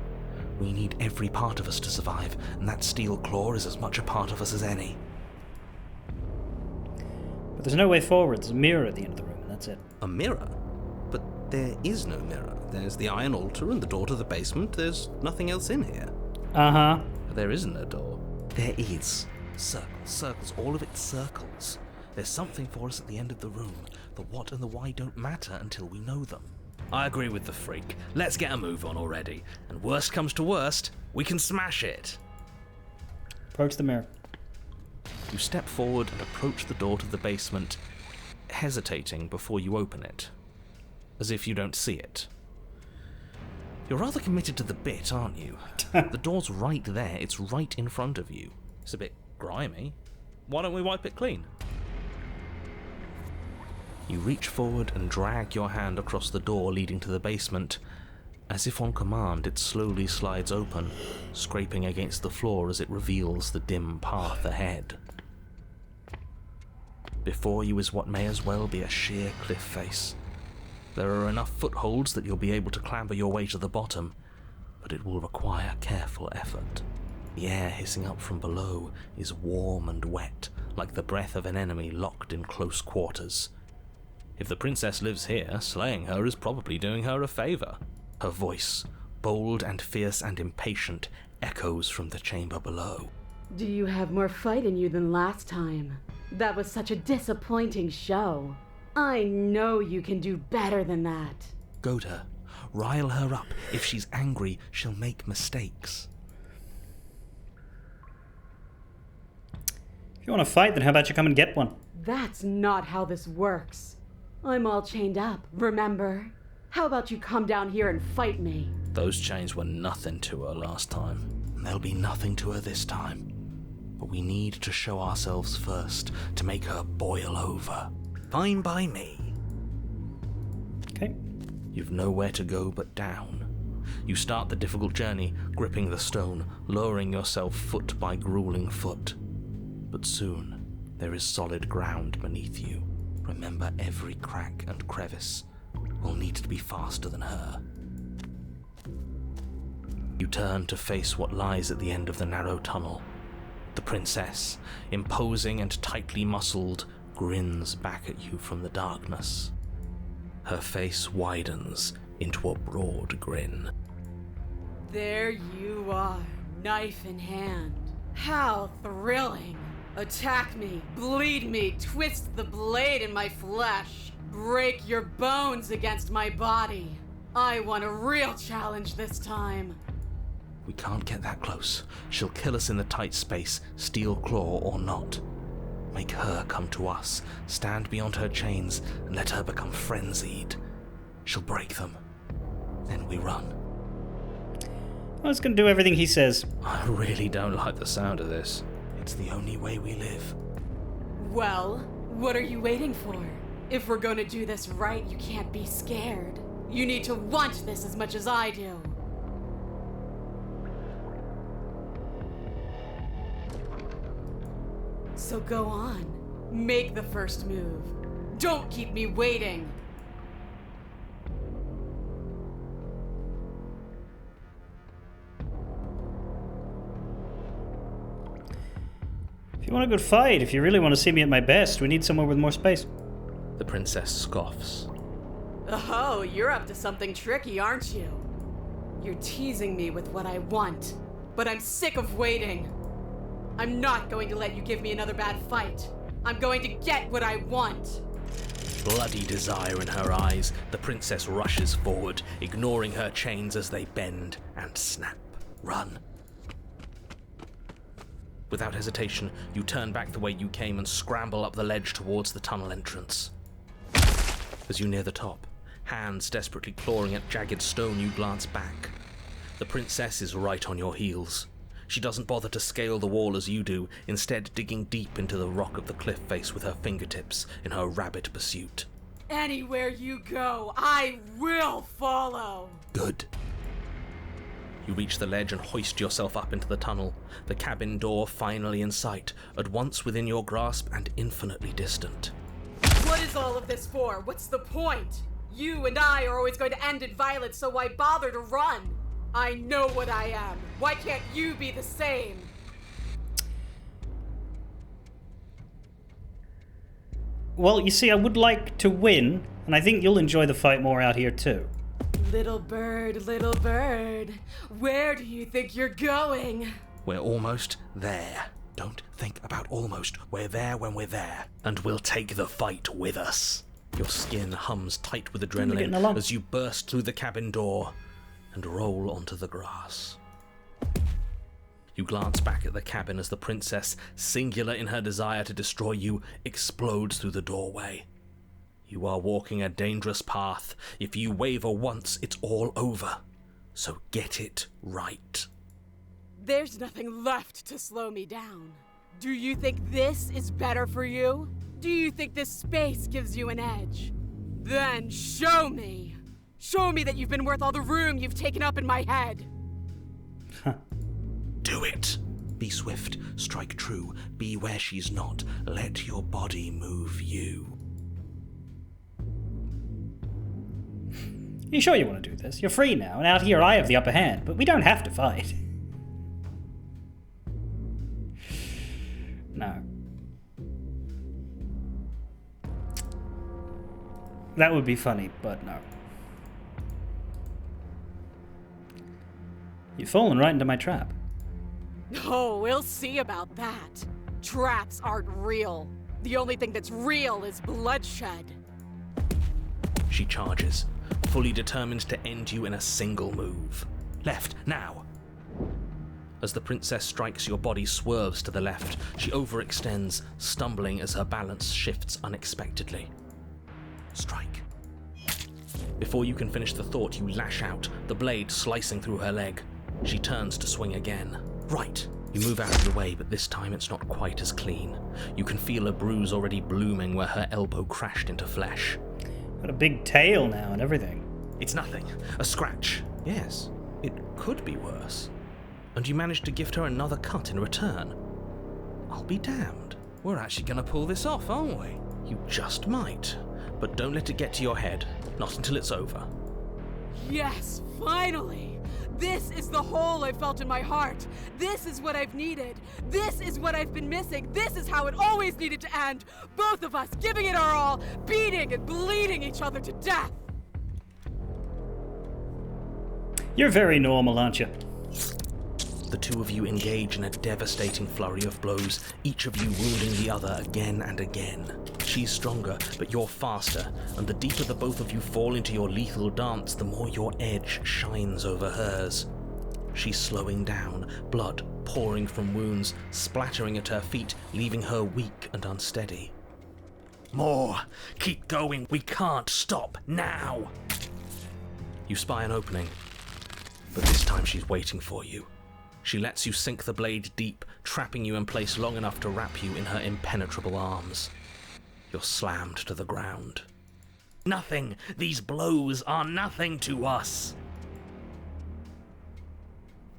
We need every part of us to survive, and that steel claw is as much a part of us as any. But there's no way forward. There's a mirror at the end of the room, and that's it. A mirror? But there is no mirror. There's the iron altar and the door to the basement. There's nothing else in here. Uh-huh. There isn't a door. There is. Circles, circles, all of it circles. There's something for us at the end of the room. The what and the why don't matter until we know them. I agree with the freak. Let's get a move on already. And worst comes to worst, we can smash it. Approach the mirror. You step forward and approach the door to the basement, hesitating before you open it, as if you don't see it. You're rather committed to the bit, aren't you? The door's right there. It's right in front of you. It's a bit grimy. Why don't we wipe it clean? You reach forward and drag your hand across the door leading to the basement. As if on command, it slowly slides open, scraping against the floor as it reveals the dim path ahead. Before you is what may as well be a sheer cliff face. There are enough footholds that you'll be able to clamber your way to the bottom, but it will require careful effort. The air hissing up from below is warm and wet, like the breath of an enemy locked in close quarters. If the princess lives here, slaying her is probably doing her a favor. Her voice, bold and fierce and impatient, echoes from the chamber below. Do you have more fight in you than last time? That was such a disappointing show. I know you can do better than that. Goad her. Rile her up. If she's angry, she'll make mistakes. If you want to fight, then how about you come and get one? That's not how this works. I'm all chained up, remember? How about you come down here and fight me? Those chains were nothing to her last time, and they'll be nothing to her this time. But we need to show ourselves first, to make her boil over. Fine by me. Okay. You've nowhere to go but down. You start the difficult journey, gripping the stone, lowering yourself foot by grueling foot. But soon, there is solid ground beneath you. Remember every crack and crevice. We'll need to be faster than her. You turn to face what lies at the end of the narrow tunnel. The princess, imposing and tightly muscled, grins back at you from the darkness. Her face widens into a broad grin. There you are, knife in hand. How thrilling! Attack me, bleed me, twist the blade in my flesh, break your bones against my body. I want a real challenge this time. We can't get that close. She'll kill us in the tight space, steel claw or not. Make her come to us, stand beyond her chains, and let her become frenzied. She'll break them. Then we run. I was going to do everything he says. I really don't like the sound of this. It's the only way we live. Well, what are you waiting for? If we're gonna do this right, you can't be scared. You need to want this as much as I do. So go on. Make the first move. Don't keep me waiting. If you want a good fight, if you really want to see me at my best, we need somewhere with more space. The princess scoffs. Oh, you're up to something tricky, aren't you? You're teasing me with what I want, but I'm sick of waiting. I'm not going to let you give me another bad fight. I'm going to get what I want. Bloody desire in her eyes, the princess rushes forward, ignoring her chains as they bend and snap. Run. Without hesitation, you turn back the way you came and scramble up the ledge towards the tunnel entrance. As you near the top, hands desperately clawing at jagged stone, you glance back. The princess is right on your heels. She doesn't bother to scale the wall as you do, instead digging deep into the rock of the cliff face with her fingertips in her rabid pursuit. Anywhere you go, I will follow. Good. You reach the ledge and hoist yourself up into the tunnel, the cabin door finally in sight, at once within your grasp and infinitely distant. What is all of this for? What's the point? You and I are always going to end in violence, so why bother to run? I know what I am. Why can't you be the same? Well, you see, I would like to win, and I think you'll enjoy the fight more out here too. Little bird, where do you think you're going? We're almost there. Don't think about almost. We're there when we're there. And we'll take the fight with us. Your skin hums tight with adrenaline as you burst through the cabin door and roll onto the grass. You glance back at the cabin as the princess, singular in her desire to destroy you, explodes through the doorway. You are walking a dangerous path. If you waver once, it's all over. So get it right. There's nothing left to slow me down. Do you think this is better for you? Do you think this space gives you an edge? Then show me! Show me that you've been worth all the room you've taken up in my head! Do it! Be swift, strike true, be where she's not. Let your body move you. You sure you want to do this? You're free now, and out here I have the upper hand, but we don't have to fight. No. That would be funny, but no. You've fallen right into my trap. Oh, we'll see about that. Traps aren't real. The only thing that's real is bloodshed. She charges, fully determined to end you in a single move. Left, now! As the princess strikes, your body swerves to the left. She overextends, stumbling as her balance shifts unexpectedly. Strike. Before you can finish the thought, you lash out, the blade slicing through her leg. She turns to swing again. Right. You move out of the way, but this time it's not quite as clean. You can feel a bruise already blooming where her elbow crashed into flesh. Got a big tail now and everything. It's nothing. A scratch. Yes, it could be worse. And you managed to gift her another cut in return. I'll be damned. We're actually going to pull this off, aren't we? You just might. But don't let it get to your head. Not until it's over. Yes, finally! This is the hole I felt in my heart. This is what I've needed. This is what I've been missing. This is how it always needed to end. Both of us giving it our all, beating and bleeding each other to death. You're very normal, aren't you? The two of you engage in a devastating flurry of blows, each of you wounding the other again and again. She's stronger, but you're faster, and the deeper the both of you fall into your lethal dance, the more your edge shines over hers. She's slowing down, blood pouring from wounds, splattering at her feet, leaving her weak and unsteady. More! Keep going! We can't stop now! You spy an opening, but this time she's waiting for you. She lets you sink the blade deep, trapping you in place long enough to wrap you in her impenetrable arms. You're slammed to the ground. Nothing! These blows are nothing to us!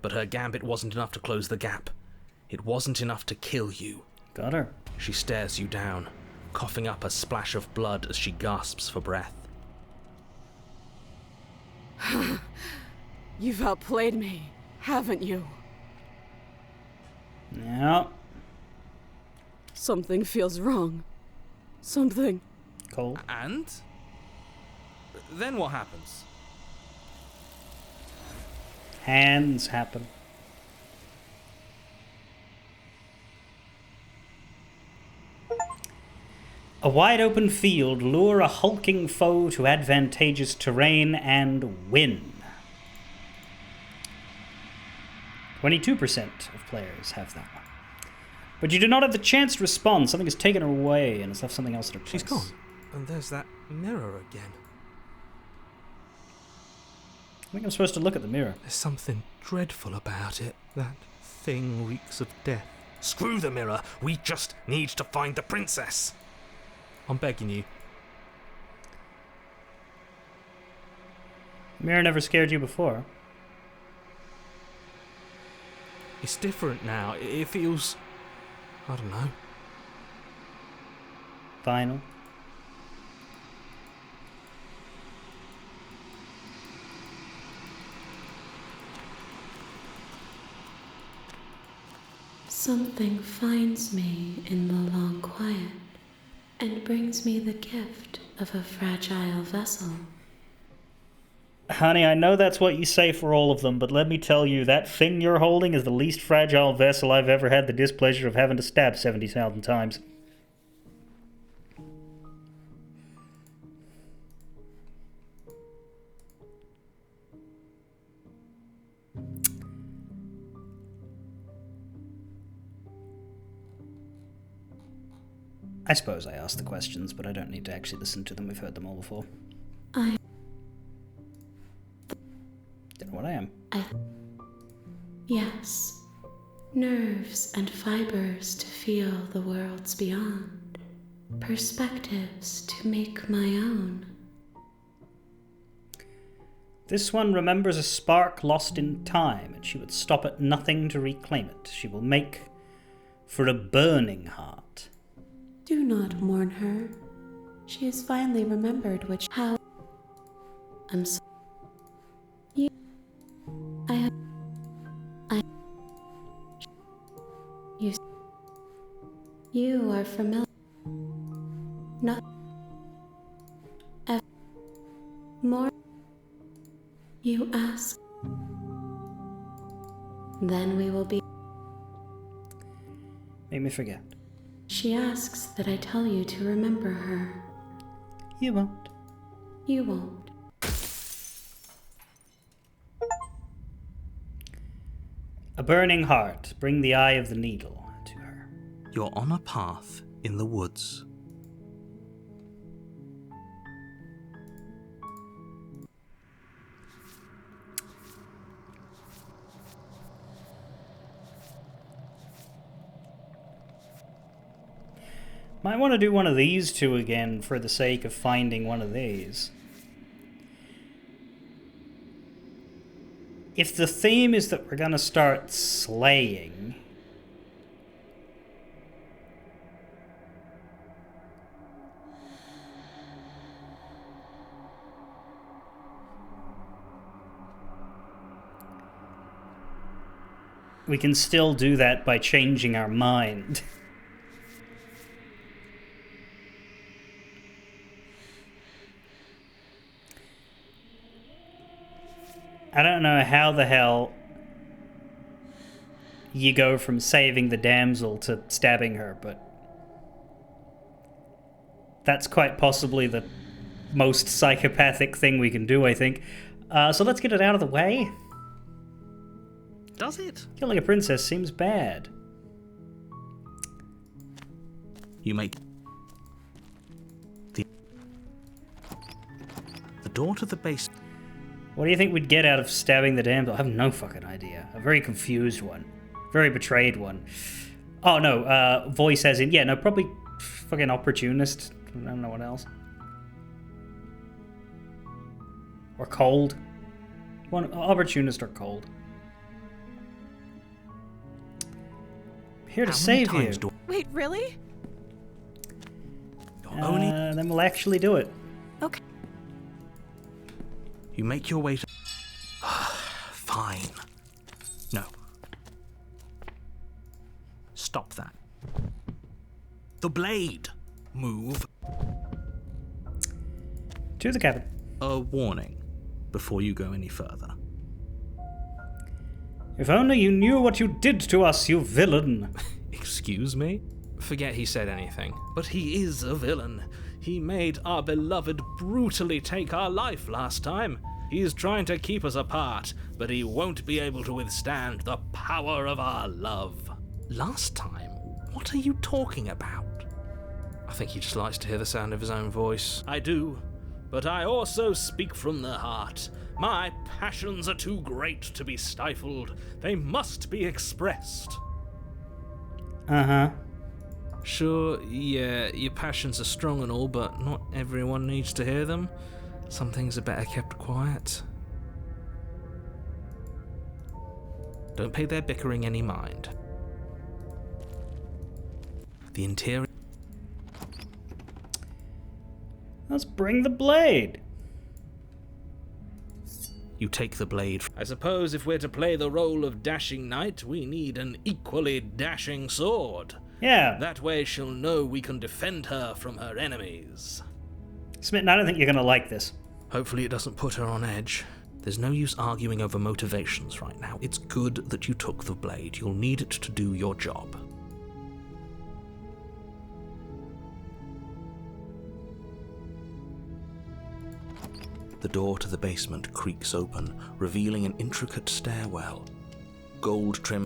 But her gambit wasn't enough to close the gap. It wasn't enough to kill you. Got her. She stares you down, coughing up a splash of blood as she gasps for breath. You've outplayed me, haven't you? Yeah. Something feels wrong. Something. Cold. And? Then what happens? Hands happen. A wide open field, lure a hulking foe to advantageous terrain and win. 22% of players have that one. But you do not have the chance to respond. Something has taken her away and has left something else in her place. She's gone. And there's that mirror again. I think I'm supposed to look at the mirror. There's something dreadful about it. That thing reeks of death. Screw the mirror. We just need to find the princess. I'm begging you. The mirror never scared you before. It's different now. It feels... I don't know. Final. Something finds me in the long quiet and brings me the gift of a fragile vessel. Honey, I know that's what you say for all of them, but let me tell you, that thing you're holding is the least fragile vessel I've ever had the displeasure of having to stab 70,000 times. I suppose I asked the questions, but I don't need to actually listen to them. We've heard them all before. I... Don't know what I am. Yes. Nerves and fibers to feel the worlds beyond. Perspectives to make my own. This one remembers a spark lost in time, and she would stop at nothing to reclaim it. She will make for a burning heart. Do not mourn her. She has finally remembered how... I'm sorry. You are familiar. Not... More... You ask. Then we will be... Make me forget. She asks that I tell you to remember her. You won't. You won't. A burning heart. Bring the eye of the needle to her. You're on a path in the woods. Might want to do one of these two again for the sake of finding one of these. If the theme is that we're going to start slaying... we can still do that by changing our mind. I don't know how the hell you go from saving the damsel to stabbing her, but that's quite possibly the most psychopathic thing we can do, I think. So let's get it out of the way. Does it? Killing a princess seems bad. You make the door to the base. What do you think we'd get out of stabbing the damsel? I have no fucking idea. A very confused one. Very betrayed one. Oh, no. Voice as in... Yeah, no, probably fucking opportunist. I don't know what else. Or cold. One opportunist or cold. Here to save you. Wait, really? Then we'll actually do it. Okay. You make your way to... Fine. No. Stop that. The blade. Move. To the cabin. A warning before you go any further. If only you knew what you did to us, you villain. Excuse me? Forget he said anything. But he is a villain. He made our beloved brutally take our life last time. He's trying to keep us apart, but he won't be able to withstand the power of our love. Last time? What are you talking about? I think he just likes to hear the sound of his own voice. I do, but I also speak from the heart. My passions are too great to be stifled. They must be expressed. Uh-huh. Sure, yeah, your passions are strong and all, but not everyone needs to hear them. Some things are better kept quiet. Don't pay their bickering any mind. The interior... Let's bring the blade. You take the blade. I suppose if we're to play the role of dashing knight, we need an equally dashing sword. Yeah. That way she'll know we can defend her from her enemies. Smitten, I don't think you're going to like this. Hopefully it doesn't put her on edge. There's no use arguing over motivations right now. It's good that you took the blade. You'll need it to do your job. The door to the basement creaks open, revealing an intricate stairwell. Gold trim.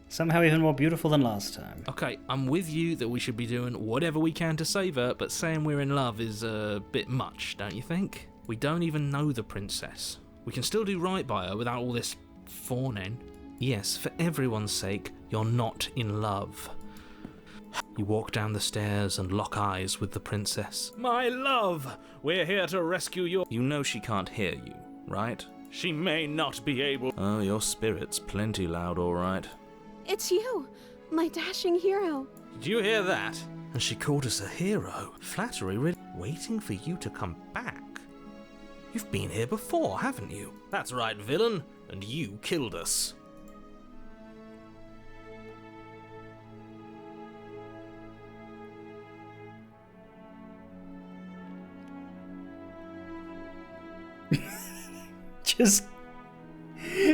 Somehow even more beautiful than last time. Okay, I'm with you that we should be doing whatever we can to save her, but saying we're in love is a bit much, don't you think? We don't even know the princess. We can still do right by her without all this fawning. Yes, for everyone's sake, you're not in love. You walk down the stairs and lock eyes with the princess. My love! We're here to rescue your... You know she can't hear you, right? She may not be able... Oh, your spirit's plenty loud, all right. It's you, my dashing hero. Did you hear that? And she called us a hero. Flattery, really? Waiting for you to come back. You've been here before, haven't you? That's right, villain. And you killed us.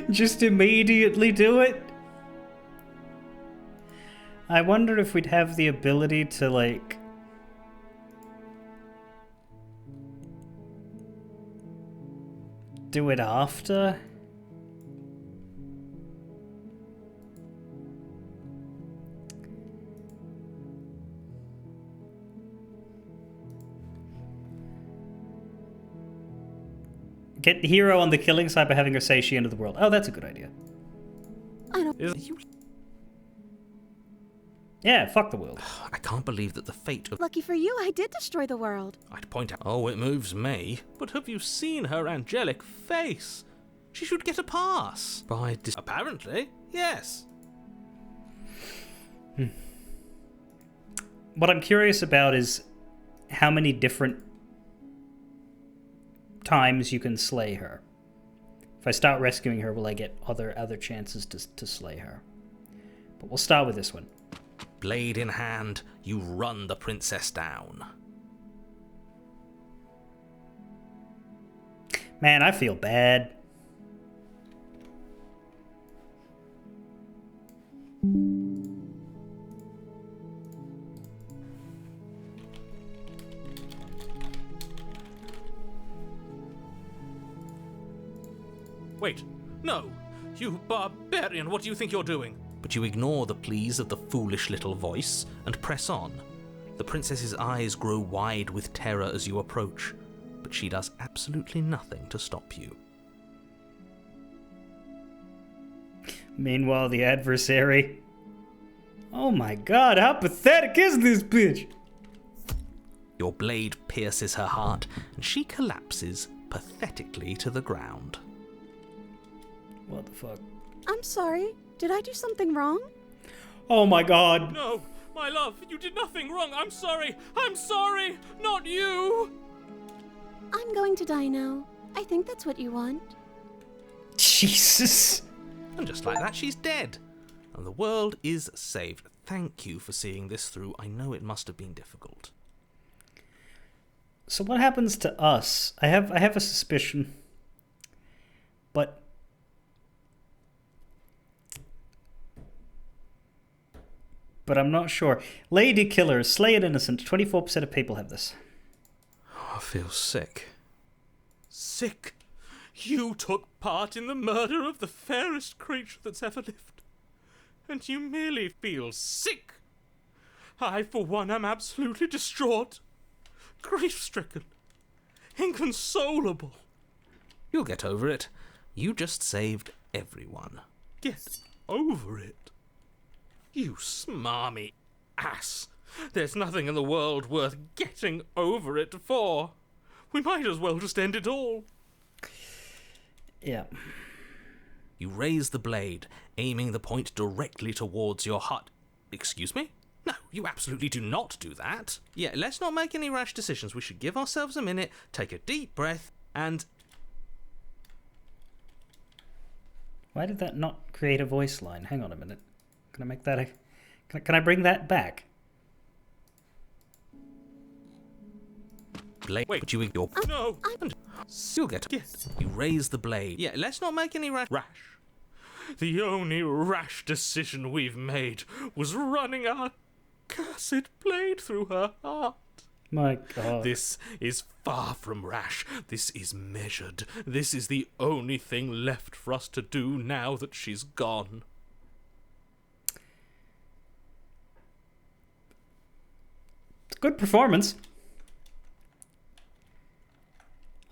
Just immediately do it? I wonder if we'd have the ability to, like... do it after? Get hero on the killing side by having her say she ended the world. Oh, that's a good idea. I don't... Yeah, fuck the world. I can't believe that the fate of... Lucky for you, I did destroy the world. I'd point out... Oh, it moves me. But have you seen her angelic face? She should get a pass. By Apparently, yes. What I'm curious about is how many different times you can slay her. If I start rescuing her, will I get other chances to slay her? But we'll start with this one. Blade in hand, you run the princess down. Man, I feel bad. Wait, no! You barbarian, what do you think you're doing? But you ignore the pleas of the foolish little voice and press on. The princess's eyes grow wide with terror as you approach, but she does absolutely nothing to stop you. Meanwhile, the adversary... Oh my god, how pathetic is this bitch? Your blade pierces her heart, and she collapses pathetically to the ground. What the fuck? I'm sorry. Did I do something wrong? Oh my god. No, my love, you did nothing wrong. I'm sorry, not you. I'm going to die now. I think that's what you want. Jesus. And just like that, she's dead. And the world is saved. Thank you for seeing this through. I know it must have been difficult. So what happens to us? I have a suspicion. But I'm not sure. Lady Killer, slay an innocent. 24% of people have this. Oh, I feel sick. Sick? You took part in the murder of the fairest creature that's ever lived. And you merely feel sick? I, for one, am absolutely distraught. Grief-stricken. Inconsolable. You'll get over it. You just saved everyone. Get over it? You smarmy ass. There's nothing in the world worth getting over it for. We might as well just end it all. Yeah. You raise the blade, aiming the point directly towards your heart. Excuse me? No, you absolutely do not do that. Yeah, let's not make any rash decisions. We should give ourselves a minute, take a deep breath, and... Why did that not create a voice line? Hang on a minute. Can I make that a... Can I bring that back? Blade, wait, but you ignore... No! You'll get... You raise the blade. Yeah, let's not make any rash. The only rash decision we've made was running our cursed blade through her heart. My god. This is far from rash. This is measured. This is the only thing left for us to do now that she's gone. Good performance.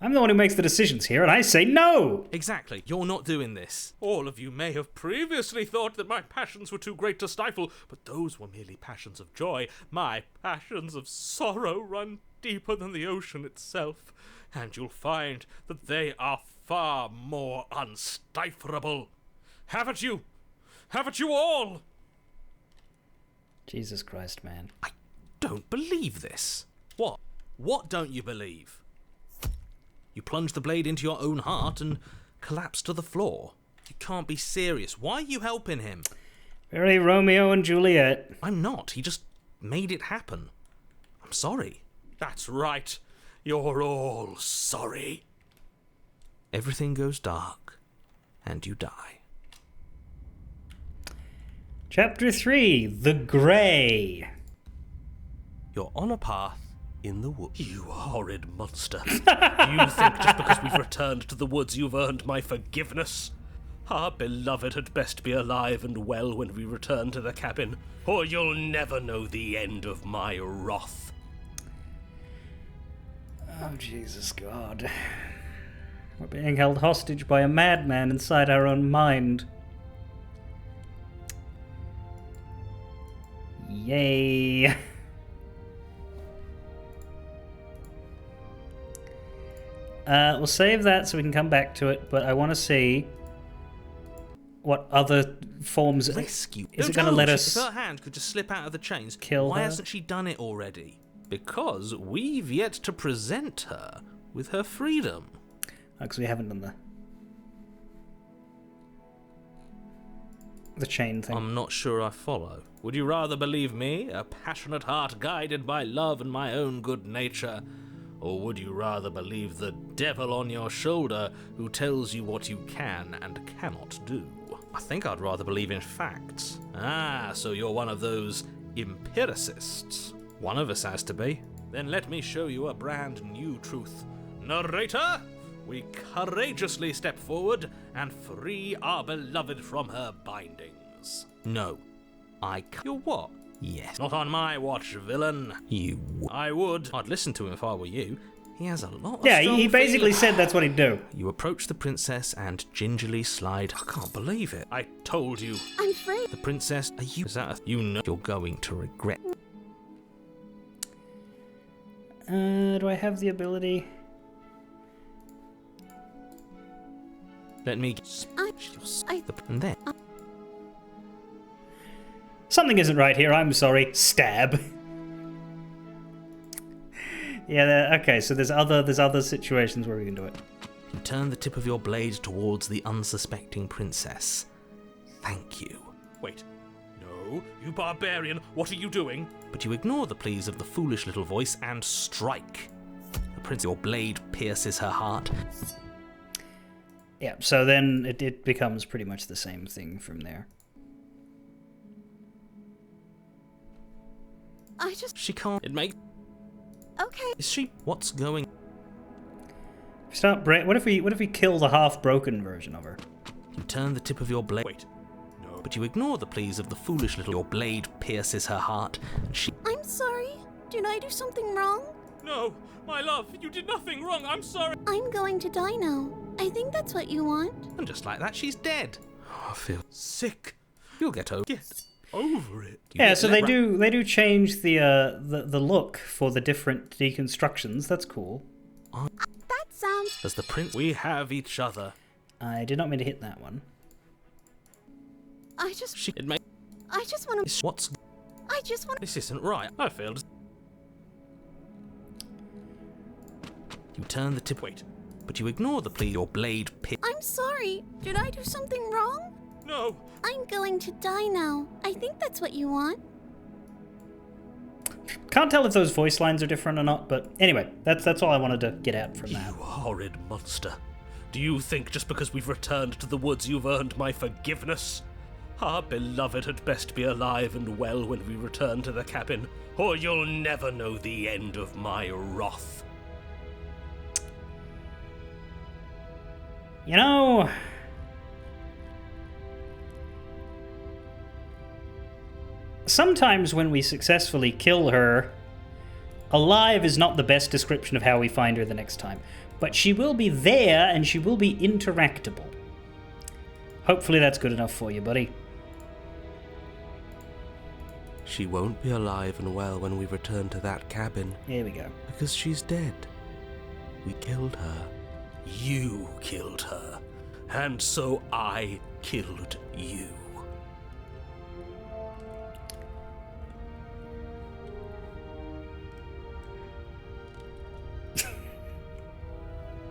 I'm the one who makes the decisions here, and I say no! Exactly. You're not doing this. All of you may have previously thought that my passions were too great to stifle, but those were merely passions of joy. My passions of sorrow run deeper than the ocean itself, and you'll find that they are far more unstifleable. Haven't you? Haven't you all? Jesus Christ, man. I don't believe this. What? What don't you believe? You plunge the blade into your own heart and collapse to the floor. You can't be serious. Why are you helping him? Very Romeo and Juliet. I'm not. He just made it happen. I'm sorry. That's right. You're all sorry. Everything goes dark, and you die. Chapter 3, The Grey. You're on a path in the woods. You horrid monster. You think just because we've returned to the woods you've earned my forgiveness? Our beloved had best be alive and well when we return to the cabin, or you'll never know the end of my wrath. Oh, Jesus God. We're being held hostage by a madman inside our own mind. Yay. We'll save that so we can come back to it, but I want to see what other forms... Rescue. Is it going to let us... If her hand could just slip out of the chains, kill why her? hasn't she done it already? Because we've yet to present her with her freedom. Because we haven't done the chain thing. I'm not sure I follow. Would you rather believe me, a passionate heart guided by love and my own good nature? Or would you rather believe the devil on your shoulder who tells you what you can and cannot do? I think I'd rather believe in facts. Ah, so you're one of those empiricists. One of us has to be. Then let me show you a brand new truth. Narrator, we courageously step forward and free our beloved from her bindings. No. You're what? Yes. Not on my watch, villain. You. I would. I'd listen to him if I were you. He has a lot of Yeah, strong he basically feelings. said that's what he'd do. You approach the princess and gingerly slide. I can't believe it. I told you. I'm free. The princess, are you? Is that a, you know you're going to regret? Do I have the ability? Let me. And then. Something isn't right here, I'm sorry. Stab. Yeah, okay, so there's other situations where we can do it. You turn the tip of your blade towards the unsuspecting princess. Thank you. Wait. No, you barbarian, what are you doing? But you ignore the pleas of the foolish little voice and strike. Your blade pierces her heart. Yeah, so then it becomes pretty much the same thing from there. She can't. It makes. Okay. Is she? What's going? What if we kill the half-broken version of her? You turn the tip of your blade. Wait. No. But you ignore the pleas of the foolish little. Your blade pierces her heart, and she. I'm sorry. Did I do something wrong? No, my love, you did nothing wrong, I'm sorry. I'm going to die now. I think that's what you want. And just like that, she's dead. Oh, I feel Sick. you'll get over. Get over it. Yeah, so they do change the look for the different deconstructions. That's cool. That sounds... As the prince. We have each other. I did not mean to hit that one. I just She. It may. want to... What's. I just want... This isn't right. I failed. You turn the tip. Wait. But you ignore the plea. Your blade I'm sorry. Did I do something wrong? No. I'm going to die now. I think that's what you want. Can't tell if those voice lines are different or not, but anyway, that's all I wanted to get out from that. You horrid monster. Do you think just because we've returned to the woods you've earned my forgiveness? Our beloved had best be alive and well when we return to the cabin, or you'll never know the end of my wrath. You know, sometimes when we successfully kill her, alive is not the best description of how we find her the next time. But she will be there and she will be interactable. Hopefully that's good enough for you, buddy. She won't be alive and well when we return to that cabin. Here we go. Because she's dead. We killed her. You killed her, and so I killed you.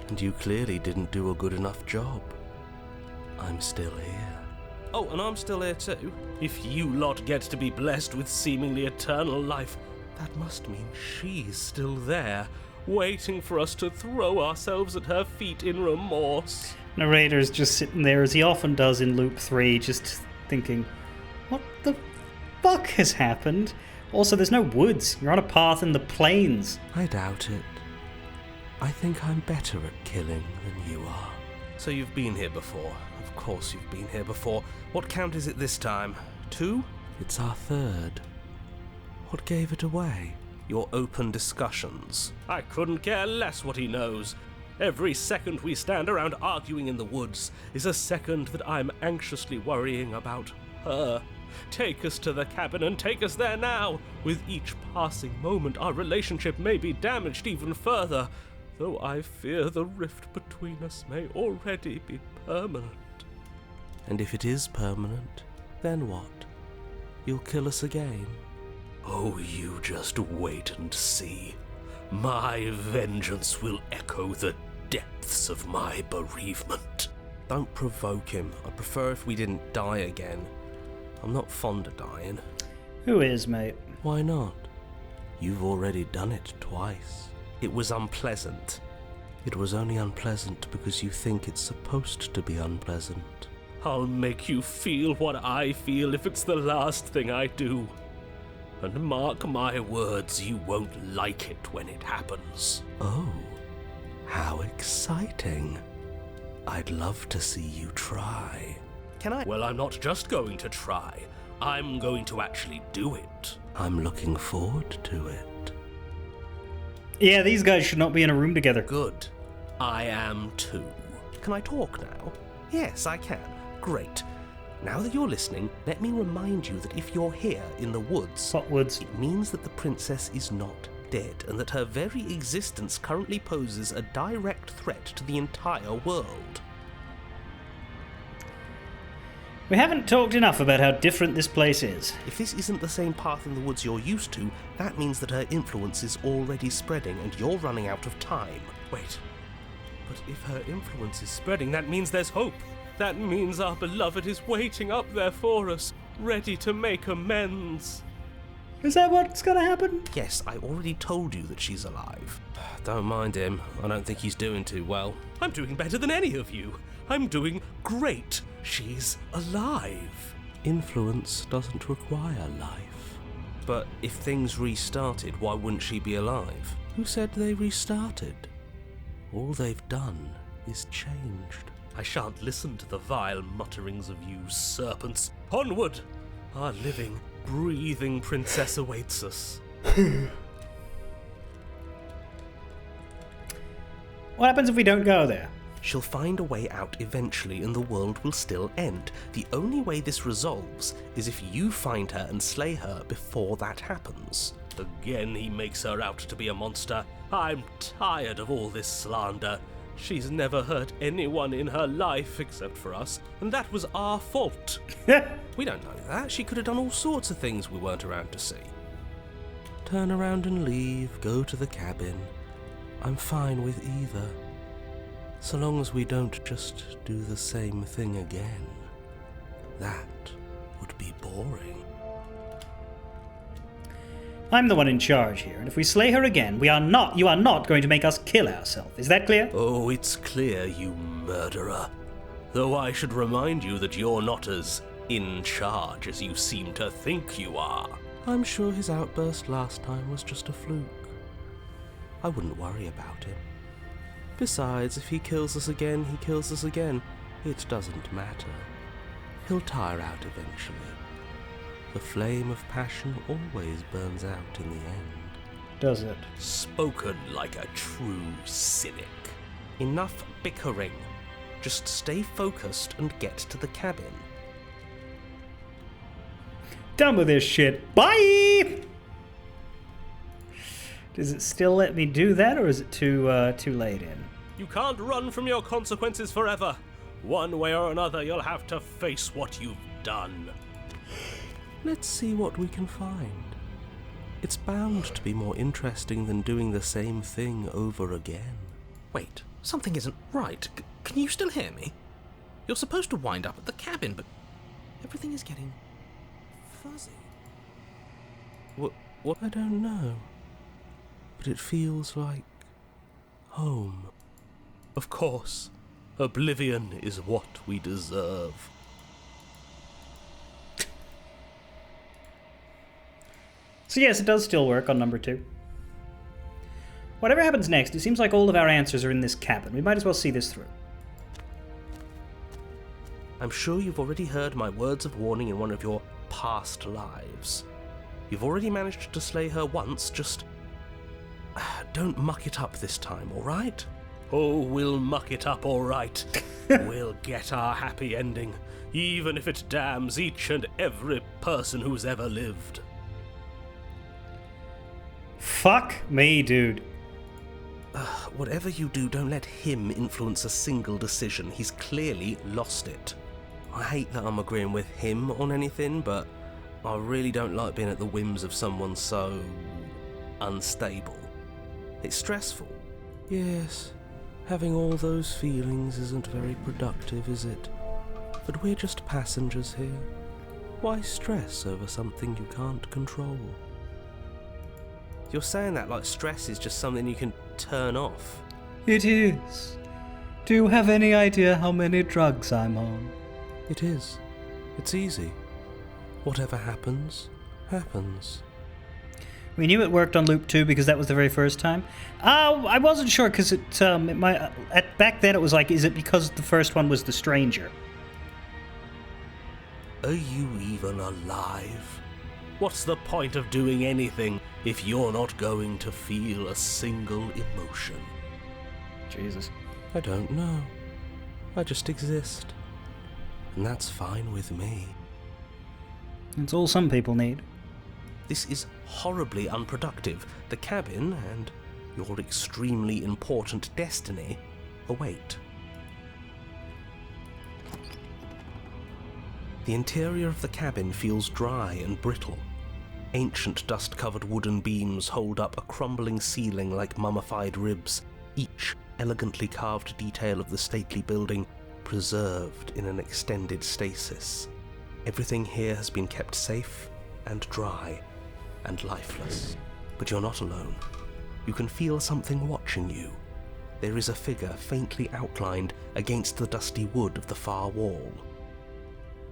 And you clearly didn't do a good enough job. I'm still here. Oh, and I'm still here too. If you lot get to be blessed with seemingly eternal life, that must mean she's still there, waiting for us to throw ourselves at her feet in remorse. Narrator's just sitting there, as he often does in Loop 3, just thinking, what the fuck has happened? Also, there's no woods. You're on a path in the plains. I doubt it. I think I'm better at killing than you are. So you've been here before. Of course you've been here before. What count is it this time? 2? It's our third. What gave it away? Your open discussions. I couldn't care less what he knows. Every second we stand around arguing in the woods is a second that I'm anxiously worrying about her. Take us to the cabin and take us there now. With each passing moment, our relationship may be damaged even further, though I fear the rift between us may already be permanent. And if it is permanent, then what? You'll kill us again? Oh, you just wait and see. My vengeance will echo the depths of my bereavement. Don't provoke him. I'd prefer if we didn't die again. I'm not fond of dying. Who is, mate? Why not? You've already done it twice. It was unpleasant. It was only unpleasant because you think it's supposed to be unpleasant. I'll make you feel what I feel if it's the last thing I do. And mark my words, you won't like it when it happens. Oh, how exciting. I'd love to see you try. Can I? Well, I'm not just going to try. I'm going to actually do it. I'm looking forward to it. Yeah, these guys should not be in a room together. Good. I am too. Can I talk now? Yes, I can. Great. Now that you're listening, let me remind you that if you're here in the woods, What woods? it means that the princess is not dead, and that her very existence currently poses a direct threat to the entire world. We haven't talked enough about how different this place is. If this isn't the same path in the woods you're used to, that means that her influence is already spreading and you're running out of time. Wait. But if her influence is spreading, that means there's hope. That means our beloved is waiting up there for us, ready to make amends. Is that what's gonna happen? Yes, I already told you that she's alive. Don't mind him. I don't think he's doing too well. I'm doing better than any of you. I'm doing great. She's alive. Influence doesn't require life. But if things restarted, why wouldn't she be alive? Who said they restarted? All they've done is changed. I shan't listen to the vile mutterings of you serpents. Onward! Our living, breathing princess awaits us. What happens if we don't go there? She'll find a way out eventually and the world will still end. The only way this resolves is if you find her and slay her before that happens. Again he makes her out to be a monster. I'm tired of all this slander. She's never hurt anyone in her life except for us, and that was our fault. We don't know that. She could have done all sorts of things we weren't around to see. Turn around and leave, go to the cabin. I'm fine with either. So long as we don't just do the same thing again. That would be boring. I'm the one in charge here, and if we slay her again, you are not going to make us kill ourselves. Is that clear? Oh, it's clear, you murderer. Though I should remind you that you're not as in charge as you seem to think you are. I'm sure his outburst last time was just a fluke. I wouldn't worry about him. Besides, if he kills us again, he kills us again. It doesn't matter. He'll tire out eventually. The flame of passion always burns out in the end. Does it? Spoken like a true cynic. Enough bickering. Just stay focused and get to the cabin. Done with this shit. Bye! Does it still let me do that, or is it too late in? You can't run from your consequences forever. One way or another, you'll have to face what you've done. Let's see what we can find. It's bound to be more interesting than doing the same thing over again. Wait, something isn't right. Can you still hear me? You're supposed to wind up at the cabin, but everything is getting fuzzy. What? I don't know. But it feels like home. Of course. Oblivion is what we deserve. So yes, it does still work on number 2. Whatever happens next, it seems like all of our answers are in this cabin. We might as well see this through. I'm sure you've already heard my words of warning in one of your past lives. You've already managed to slay her once, just don't muck it up this time, alright? Oh, we'll muck it up all right. We'll get our happy ending, even if it damns each and every person who's ever lived. Fuck me, dude. Whatever you do, don't let him influence a single decision. He's clearly lost it. I hate that I'm agreeing with him on anything, but I really don't like being at the whims of someone so unstable. It's stressful. Yes, Having all those feelings isn't very productive, is it? But we're just passengers here. Why stress over something you can't control? You're saying that like stress is just something you can turn off. It is. Do you have any idea how many drugs I'm on? It is. It's easy. Whatever happens, happens. We knew it worked on loop 2 because that was the very first time. I wasn't sure because back then it was like, is it because the first one was the stranger? Are you even alive? What's the point of doing anything if you're not going to feel a single emotion? Jesus. I don't know. I just exist. And that's fine with me. It's all some people need. This is horribly unproductive. The cabin and your extremely important destiny await. The interior of the cabin feels dry and brittle. Ancient dust-covered wooden beams hold up a crumbling ceiling like mummified ribs, each elegantly carved detail of the stately building preserved in an extended stasis. Everything here has been kept safe and dry and lifeless. But you're not alone. You can feel something watching you. There is a figure faintly outlined against the dusty wood of the far wall.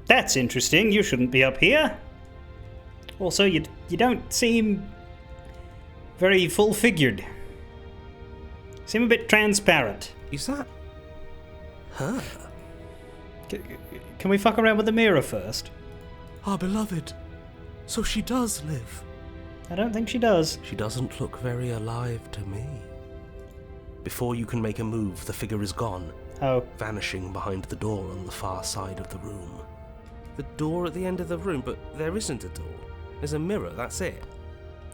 That's interesting. You shouldn't be up here. Also, you don't seem very full-figured. Seem a bit transparent. Is that her? Can we fuck around with the mirror first? Our beloved. So she does live. I don't think she does. She doesn't look very alive to me. Before you can make a move, the figure is gone, Oh. vanishing behind the door on the far side of the room. The door at the end of the room, but there isn't a door. There's a mirror, that's it.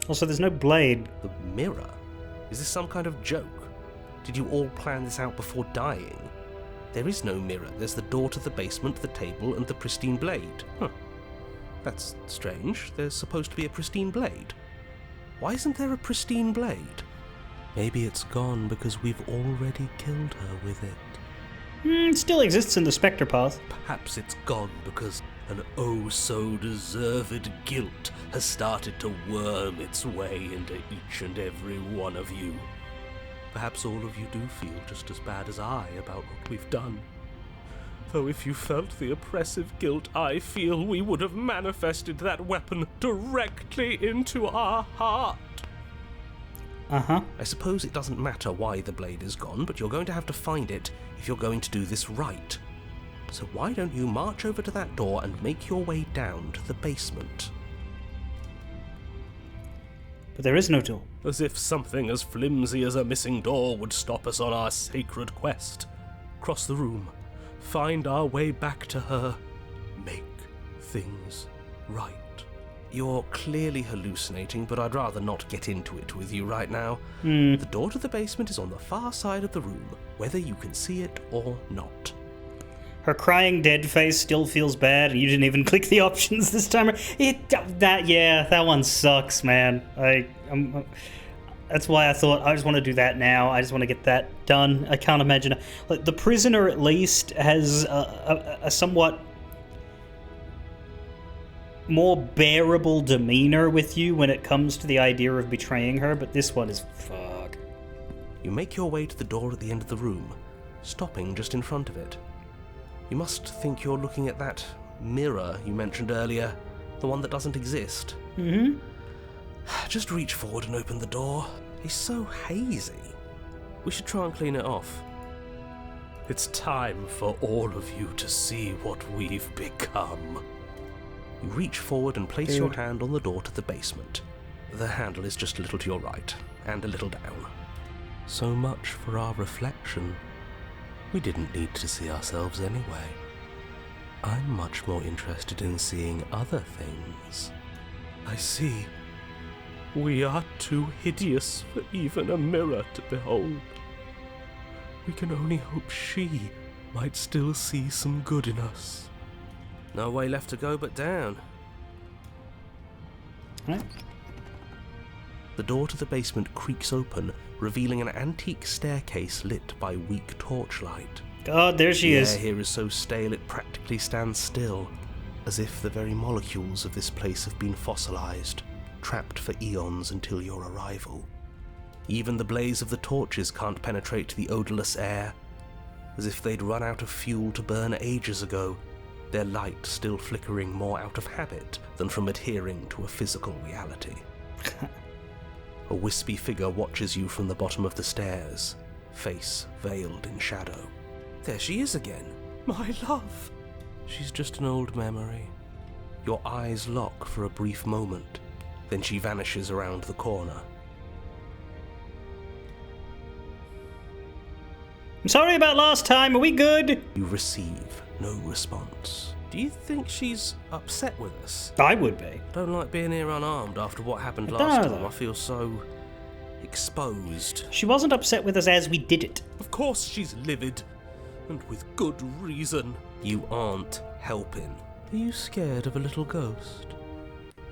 Also, there's no blade. The mirror? Is this some kind of joke? Did you all plan this out before dying? There is no mirror. There's the door to the basement, the table, and the pristine blade. Huh. That's strange. There's supposed to be a pristine blade. Why isn't there a pristine blade? Maybe it's gone because we've already killed her with it. It still exists in the Spectre path. Perhaps it's gone because an oh-so-deserved guilt has started to worm its way into each and every one of you. Perhaps all of you do feel just as bad as I about what we've done. Though if you felt the oppressive guilt I feel, we would have manifested that weapon directly into our heart. Uh-huh. I suppose it doesn't matter why the blade is gone, but you're going to have to find it if you're going to do this right. So why don't you march over to that door and make your way down to the basement? But there is no door. As if something as flimsy as a missing door would stop us on our sacred quest. Cross the room, find our way back to her, make things right. You're clearly hallucinating, but I'd rather not get into it with you right now. Hmm. The door to the basement is on the far side of the room, whether you can see it or not. Her crying dead face still feels bad, and you didn't even click the options this time. That one sucks, man. That's why I thought I just want to do that now. I just want to get that done. I can't imagine. Like, the prisoner at least has a somewhat more bearable demeanor with you when it comes to the idea of betraying her, but this one is fuck. You make your way to the door at the end of the room, stopping just in front of it. You must think you're looking at that mirror you mentioned earlier, the one that doesn't exist. Mm-hmm. Just reach forward and open the door. It's so hazy. We should try and clean it off. It's time for all of you to see what we've become. You reach forward and place your hand on the door to the basement. The handle is just a little to your right, and a little down. So much for our reflection. We didn't need to see ourselves anyway. I'm much more interested in seeing other things. I see. We are too hideous for even a mirror to behold. We can only hope she might still see some good in us. No way left to go but down. Right. The door to the basement creaks open, revealing an antique staircase lit by weak torchlight. God, there she is. The air here is so stale it practically stands still, as if the very molecules of this place have been fossilized, trapped for eons until your arrival. Even the blaze of the torches can't penetrate the odorless air, as if they'd run out of fuel to burn ages ago, their light still flickering more out of habit than from adhering to a physical reality. A wispy figure watches you from the bottom of the stairs, face veiled in shadow. There she is again. My love! She's just an old memory. Your eyes lock for a brief moment, then she vanishes around the corner. I'm sorry about last time, are we good? You receive no response. Do you think she's upset with us? I would be. Don't like being here unarmed after what happened I last don't know, time. I feel so exposed. She wasn't upset with us as we did it. Of course she's livid, and with good reason. You aren't helping. Are you scared of a little ghost?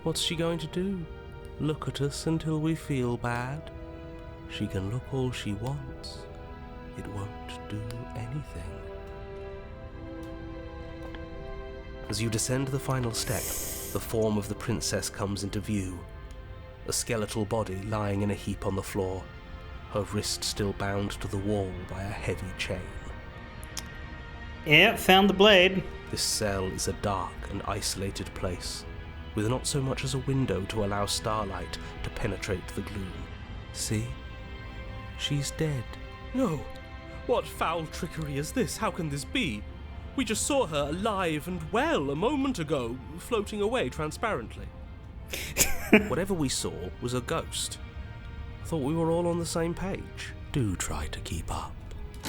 What's she going to do? Look at us until we feel bad? She can look all she wants. It won't do anything. As you descend the final step, the form of the princess comes into view. A skeletal body lying in a heap on the floor, her wrist still bound to the wall by a heavy chain. Yeah, found the blade. This cell is a dark and isolated place, with not so much as a window to allow starlight to penetrate the gloom. See? She's dead. No! What foul trickery is this? How can this be? We just saw her alive and well a moment ago, floating away transparently. Whatever we saw was a ghost. I thought we were all on the same page. Do try to keep up.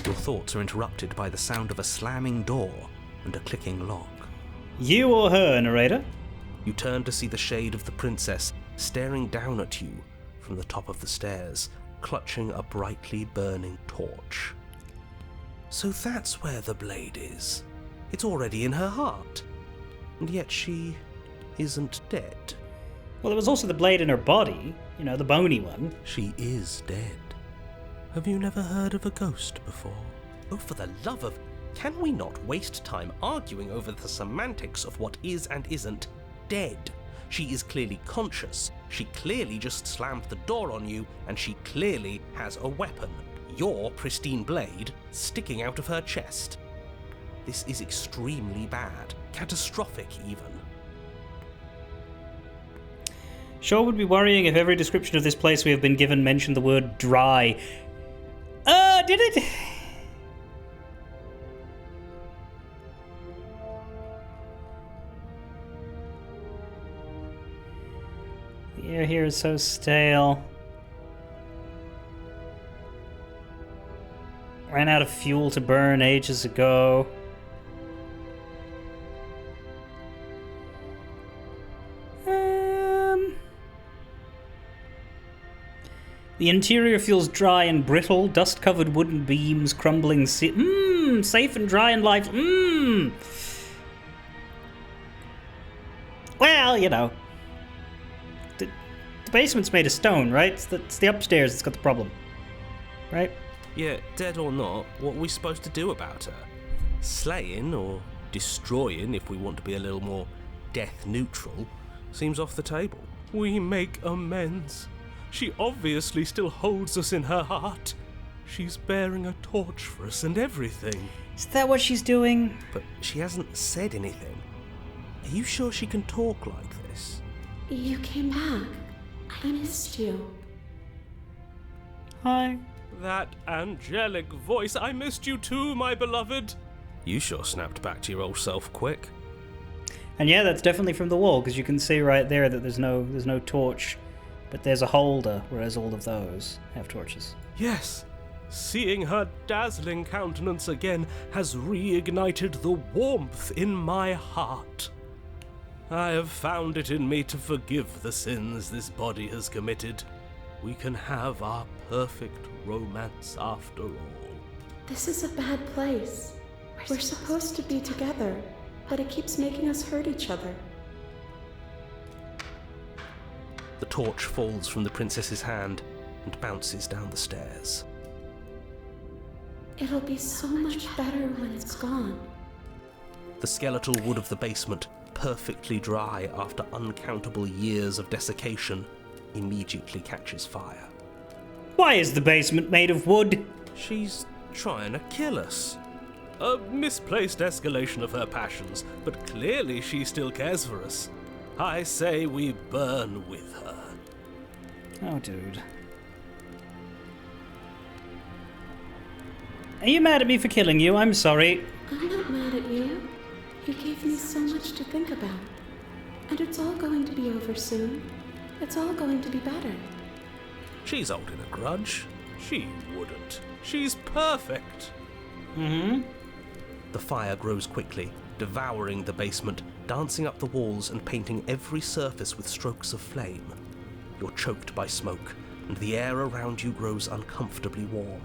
Your thoughts are interrupted by the sound of a slamming door and a clicking lock. You or her, narrator? You turn to see the shade of the princess staring down at you from the top of the stairs, clutching a brightly burning torch. So that's where the blade is. It's already in her heart. And yet she isn't dead. Well, there was also the blade in her body, you know, the bony one. She is dead. Have you never heard of a ghost before? Oh, for the love of... Can we not waste time arguing over the semantics of what is and isn't dead? She is clearly conscious. She clearly just slammed the door on you, and she clearly has a weapon. Your pristine blade sticking out of her chest. This is extremely bad. Catastrophic, even. Sure would be worrying if every description of this place we have been given mentioned the word dry. Did it? The air here is so stale. Ran out of fuel to burn ages ago. The interior feels dry and brittle, dust-covered wooden beams, crumbling safe and dry and life. Well, you know. The basement's made of stone, right? It's the upstairs that's got the problem. Right? Yeah, dead or not, what are we supposed to do about her? Slaying, or destroying, if we want to be a little more death-neutral, seems off the table. We make amends. She obviously still holds us in her heart. She's bearing a torch for us and everything. Is that what she's doing? But she hasn't said anything. Are you sure she can talk like this? You came back. I missed you. Hi. That angelic voice. I missed you too, my beloved. You sure snapped back to your old self quick. And yeah, that's definitely from the wall, because you can see right there that there's no torch. But there's a holder, whereas all of those have torches. Yes. Seeing her dazzling countenance again has reignited the warmth in my heart. I have found it in me to forgive the sins this body has committed. We can have our perfect romance after all. This is a bad place. We're supposed to be together, but it keeps making us hurt each other. The torch falls from the princess's hand and bounces down the stairs. It'll be so much better when it's gone. The skeletal wood of the basement, perfectly dry after uncountable years of desiccation, immediately catches fire. Why is the basement made of wood? She's trying to kill us. A misplaced escalation of her passions, but clearly she still cares for us. I say we burn with her. Oh, dude. Are you mad at me for killing you? I'm sorry. I'm not mad at you. You gave me so much to think about. And it's all going to be over soon. It's all going to be better. She's holding a grudge. She wouldn't. She's perfect. Mm-hmm. The fire grows quickly, devouring the basement, dancing up the walls and painting every surface with strokes of flame. You're choked by smoke, and the air around you grows uncomfortably warm.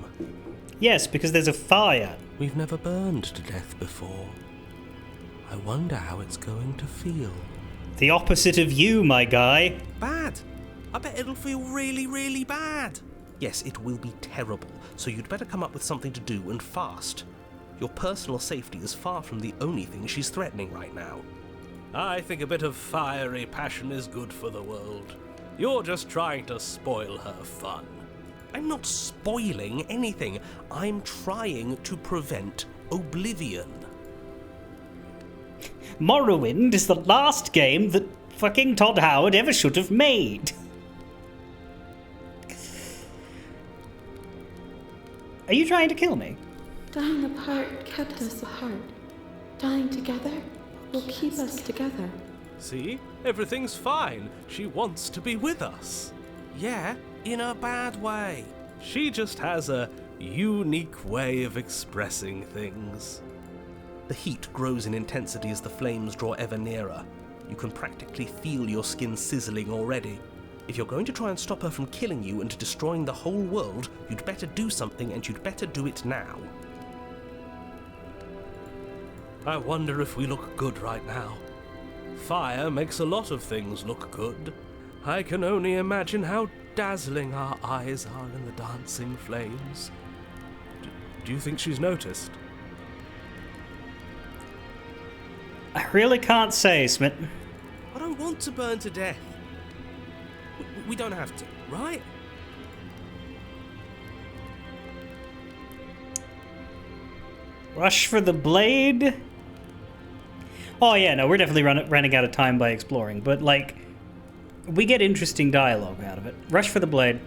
Yes, because there's a fire. We've never burned to death before. I wonder how it's going to feel. The opposite of you, my guy. Bad. I bet it'll feel really, really bad. Yes, it will be terrible, so you'd better come up with something to do, and fast. Your personal safety is far from the only thing she's threatening right now. I think a bit of fiery passion is good for the world. You're just trying to spoil her fun. I'm not spoiling anything. I'm trying to prevent oblivion. Morrowind is the last game that fucking Todd Howard ever should have made. Are you trying to kill me? Dying apart kept us apart. Dying together will keep us together. See? Everything's fine. She wants to be with us. Yeah, in a bad way. She just has a unique way of expressing things. The heat grows in intensity as the flames draw ever nearer. You can practically feel your skin sizzling already. If you're going to try and stop her from killing you and destroying the whole world, you'd better do something, and you'd better do it now. I wonder if we look good right now. Fire makes a lot of things look good. I can only imagine how dazzling our eyes are in the dancing flames. Do you think she's noticed? I really can't say, Smith. I don't want to burn to death. We don't have to, right? Rush for the blade? Oh yeah, no, we're definitely running out of time by exploring, but like, we get interesting dialogue out of it. Rush for the blade.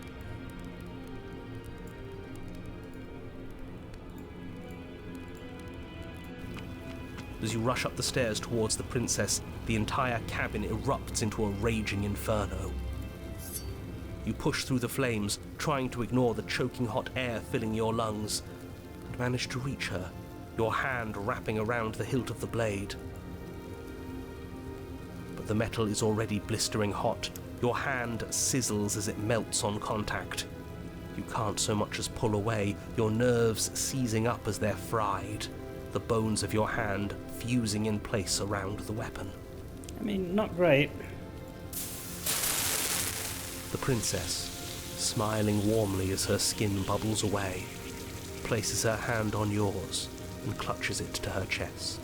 As you rush up the stairs towards the princess, the entire cabin erupts into a raging inferno. You push through the flames, trying to ignore the choking hot air filling your lungs, and manage to reach her, your hand wrapping around the hilt of the blade. But the metal is already blistering hot. Your hand sizzles as it melts on contact. You can't so much as pull away, your nerves seizing up as they're fried, the bones of your hand fusing in place around the weapon. I mean, not great. The princess, smiling warmly as her skin bubbles away, places her hand on yours and clutches it to her chest.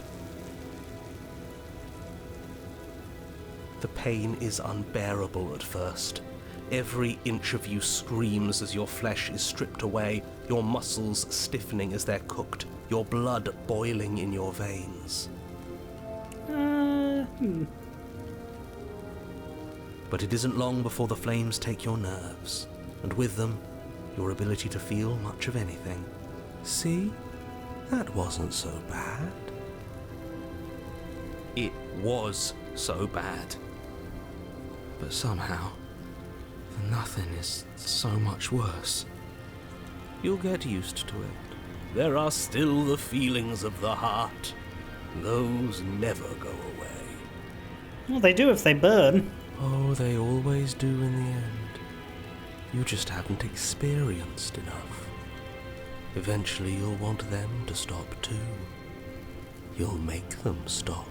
The pain is unbearable at first. Every inch of you screams as your flesh is stripped away, your muscles stiffening as they're cooked, your blood boiling in your veins. But it isn't long before the flames take your nerves, and with them, your ability to feel much of anything. See? That wasn't so bad. It was so bad. But somehow, the nothing is so much worse. You'll get used to it. There are still the feelings of the heart. Those never go away. Well, they do if they burn. Oh, they always do in the end. You just haven't experienced enough. Eventually you'll want them to stop too. You'll make them stop.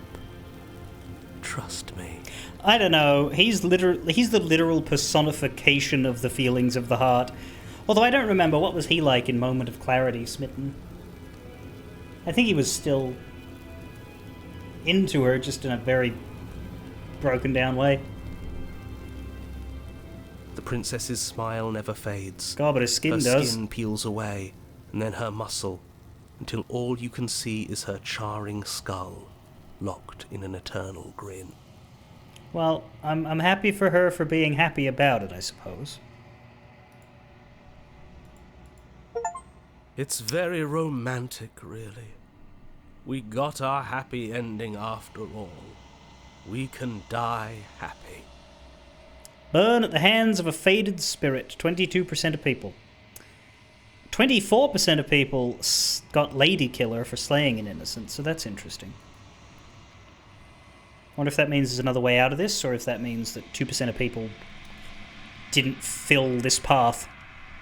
trust me. I don't know. He's the literal personification of the feelings of the heart. Although I don't remember, what was he like in Moment of Clarity, Smitten? I think he was still into her, just in a very broken down way. The princess's smile never fades. God, but his skin her does. Skin peels away, and then her muscle, until all you can see is her charring skull, locked in an eternal grin. Well, I'm happy for her for being happy about it, I suppose. It's very romantic, really. We got our happy ending after all. We can die happy. Burn at the hands of a faded spirit, 22% of people. 24% of people got Lady Killer for slaying an innocent, so that's interesting. I wonder if that means there's another way out of this, or if that means that 2% of people didn't fill this path,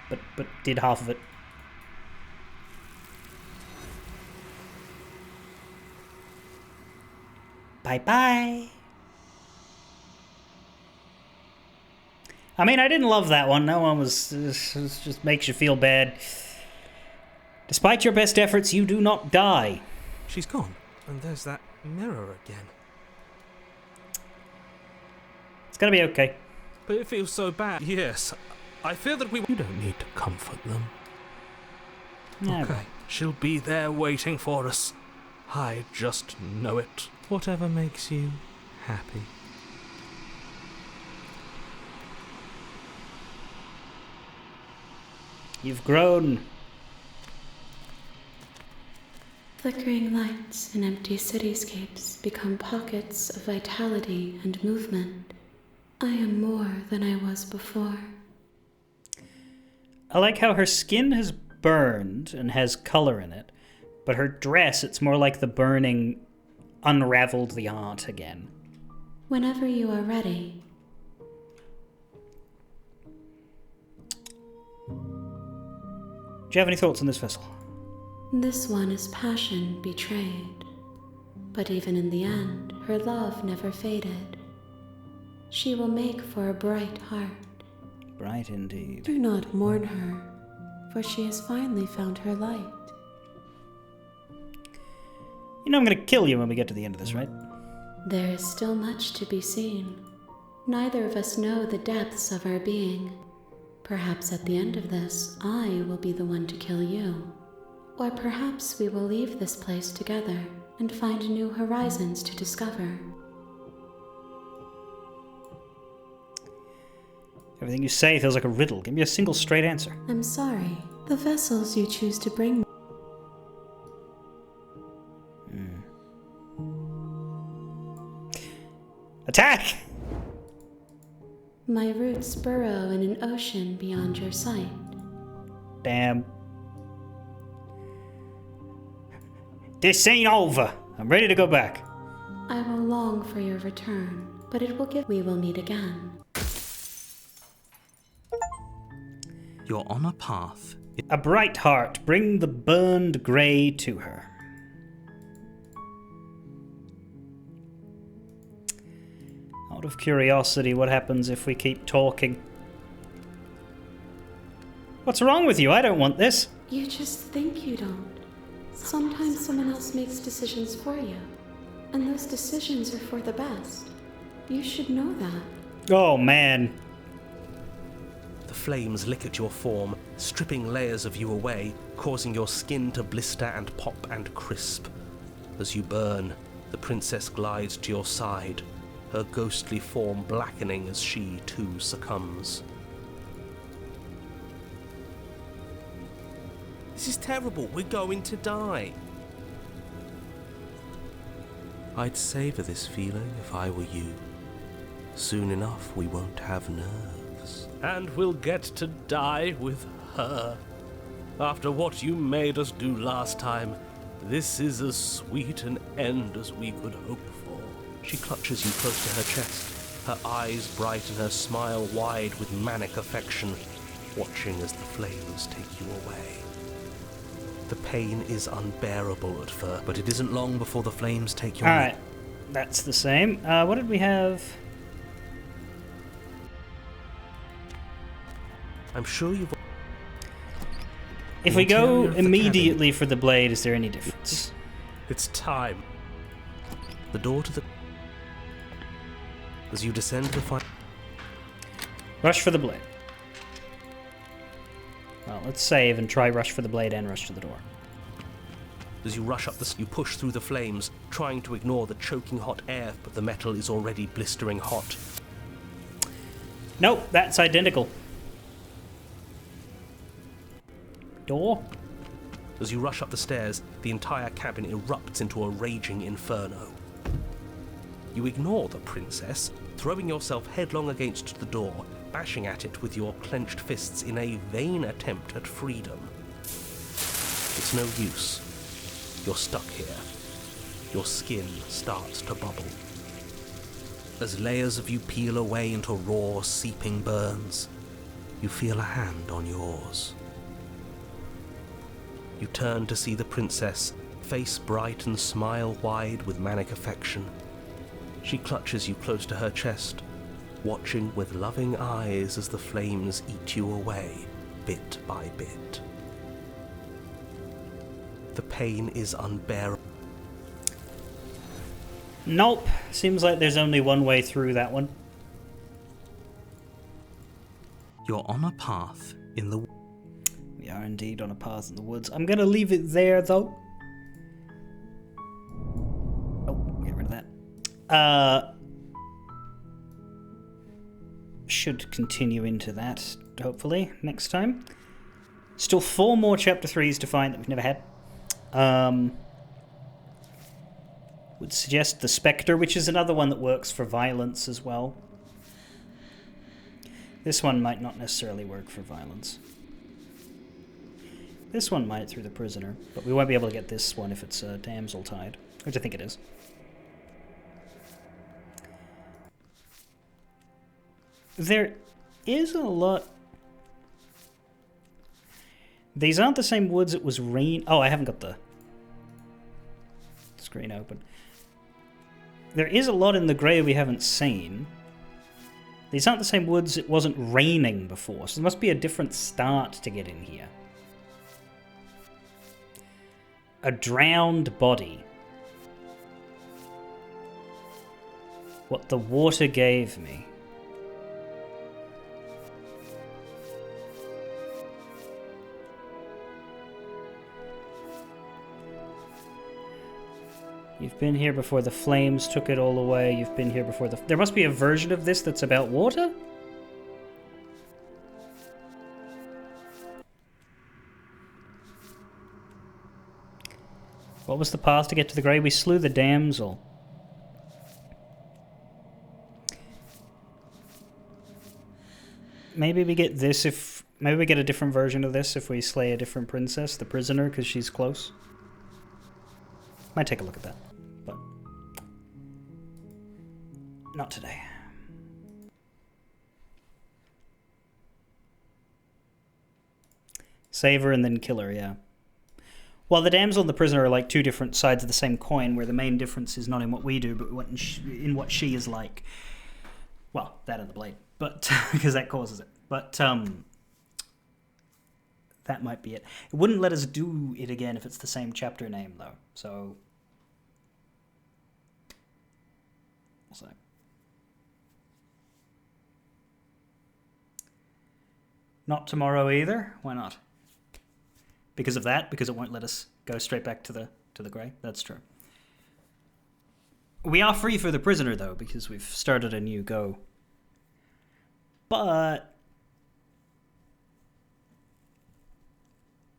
but did half of it. Bye-bye. I mean, I didn't love that one. That one was just makes you feel bad. Despite your best efforts, you do not die. She's gone, and there's that mirror again. It's gonna be okay. But it feels so bad. Yes, I feel that we... You don't need to comfort them. Yeah, Okay, she'll be there waiting for us. I just know it. Whatever makes you happy. You've grown. Flickering lights in empty cityscapes become pockets of vitality and movement. I am more than I was before. I like how her skin has burned and has color in it, but her dress, it's more like the burning unraveled the art again. Whenever you are ready. Do you have any thoughts on this vessel? This one is passion betrayed. But even in the end, her love never faded. She will make for a bright heart. Bright indeed. Do not mourn her, for she has finally found her light. You know I'm gonna kill you when we get to the end of this, right? There is still much to be seen. Neither of us know the depths of our being. Perhaps at the end of this, I will be the one to kill you. Or perhaps we will leave this place together and find new horizons to discover. Everything you say feels like a riddle. Give me a single straight answer. I'm sorry. The vessels you choose to bring me. Attack! My roots burrow in an ocean beyond your sight. Damn. This ain't over. I'm ready to go back. I will long for your return, but it will give. We will meet again. You're on a path. A bright heart, bring the burned grey to her. Out of curiosity, what happens if we keep talking? What's wrong with you? I don't want this. You just think you don't. Sometimes someone else makes decisions for you, and those decisions are for the best. You should know that. Oh, man. The flames lick at your form, stripping layers of you away, causing your skin to blister and pop and crisp. As you burn, the princess glides to your side, her ghostly form blackening as she too succumbs. This is terrible. We're going to die. I'd savor this feeling if I were you. Soon enough, we won't have nerves. And we'll get to die with her. After what you made us do last time, this is as sweet an end as we could hope for. She clutches you close to her chest, her eyes bright and her smile wide with manic affection, watching as the flames take you away. The pain is unbearable at first, but it isn't long before the flames take your... Alright. That's the same. What did we have? I'm sure you've... If we go immediately for the blade, is there any difference? It's time. The door to the... As you descend the fire... Rush for the blade. Well, let's save and try rush for the blade and rush to the door. As you rush up you push through the flames, trying to ignore the choking hot air, but the metal is already blistering hot. Nope, that's identical. Door? As you rush up the stairs, the entire cabin erupts into a raging inferno. You ignore the princess, throwing yourself headlong against the door, bashing at it with your clenched fists in a vain attempt at freedom. It's no use. You're stuck here. Your skin starts to bubble. As layers of you peel away into raw, seeping burns, you feel a hand on yours. You turn to see the princess, face bright and smile wide with manic affection. She clutches you close to her chest, watching with loving eyes as the flames eat you away, bit by bit. The pain is unbearable. Nope. Seems like there's only one way through that one. You're on a path in the... We are indeed on a path in the woods. I'm going to leave it there, though. Oh, get rid of that. Should continue into that, hopefully, next time. Still 4 more Chapter 3s to find that we've never had. Would suggest the Spectre, which is another one that works for violence as well. This one might not necessarily work for violence. This one might through the prisoner, but we won't be able to get this one if it's a damsel tied, which I think it is. There is a lot... These aren't the same woods it was rain... Oh, I haven't got the screen open. There is a lot in the grey we haven't seen. These aren't the same woods it wasn't raining before, so there must be a different start to get in here. A drowned body. What the water gave me. You've been here before the flames took it all away. You've been here before the... There must be a version of this that's about water? What was the path to get to the grave? We slew the damsel. Maybe we get this if... Maybe we get a different version of this if we slay a different princess, the prisoner, because she's close. Might take a look at that, but not today. Save her and then kill her, yeah. Well, the damsel and the prisoner are like two different sides of the same coin, where the main difference is not in what we do, but in what she is like. Well, that and the blade, but because that causes it. But that might be it. It wouldn't let us do it again if it's the same chapter name, though. So, we'll see. Not tomorrow either. Why not? Because of that? Because it won't let us go straight back to the grey? That's true. We are free for the prisoner, though, because we've started a new go. But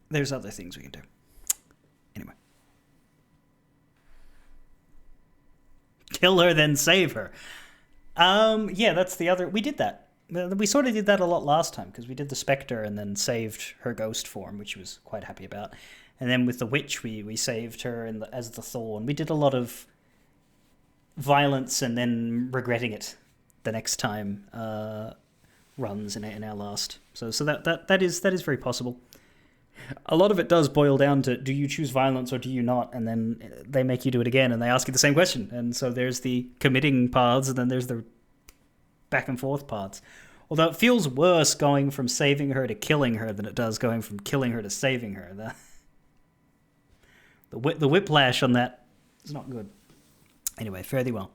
there's other things we can do. Anyway. Kill her, then save her. Yeah, that's the other... We did that. We sort of did that a lot last time, because we did the Spectre and then saved her ghost form, which she was quite happy about. And then with the Witch, we saved her as the Thorn. We did a lot of violence and then regretting it the next time runs in our last. So that is very possible. A lot of it does boil down to, do you choose violence or do you not? And then they make you do it again, and they ask you the same question. And so there's the committing paths, and then there's the back and forth parts. Although it feels worse going from saving her to killing her than it does going from killing her to saving her. The whiplash on that is not good. Anyway, fare thee well.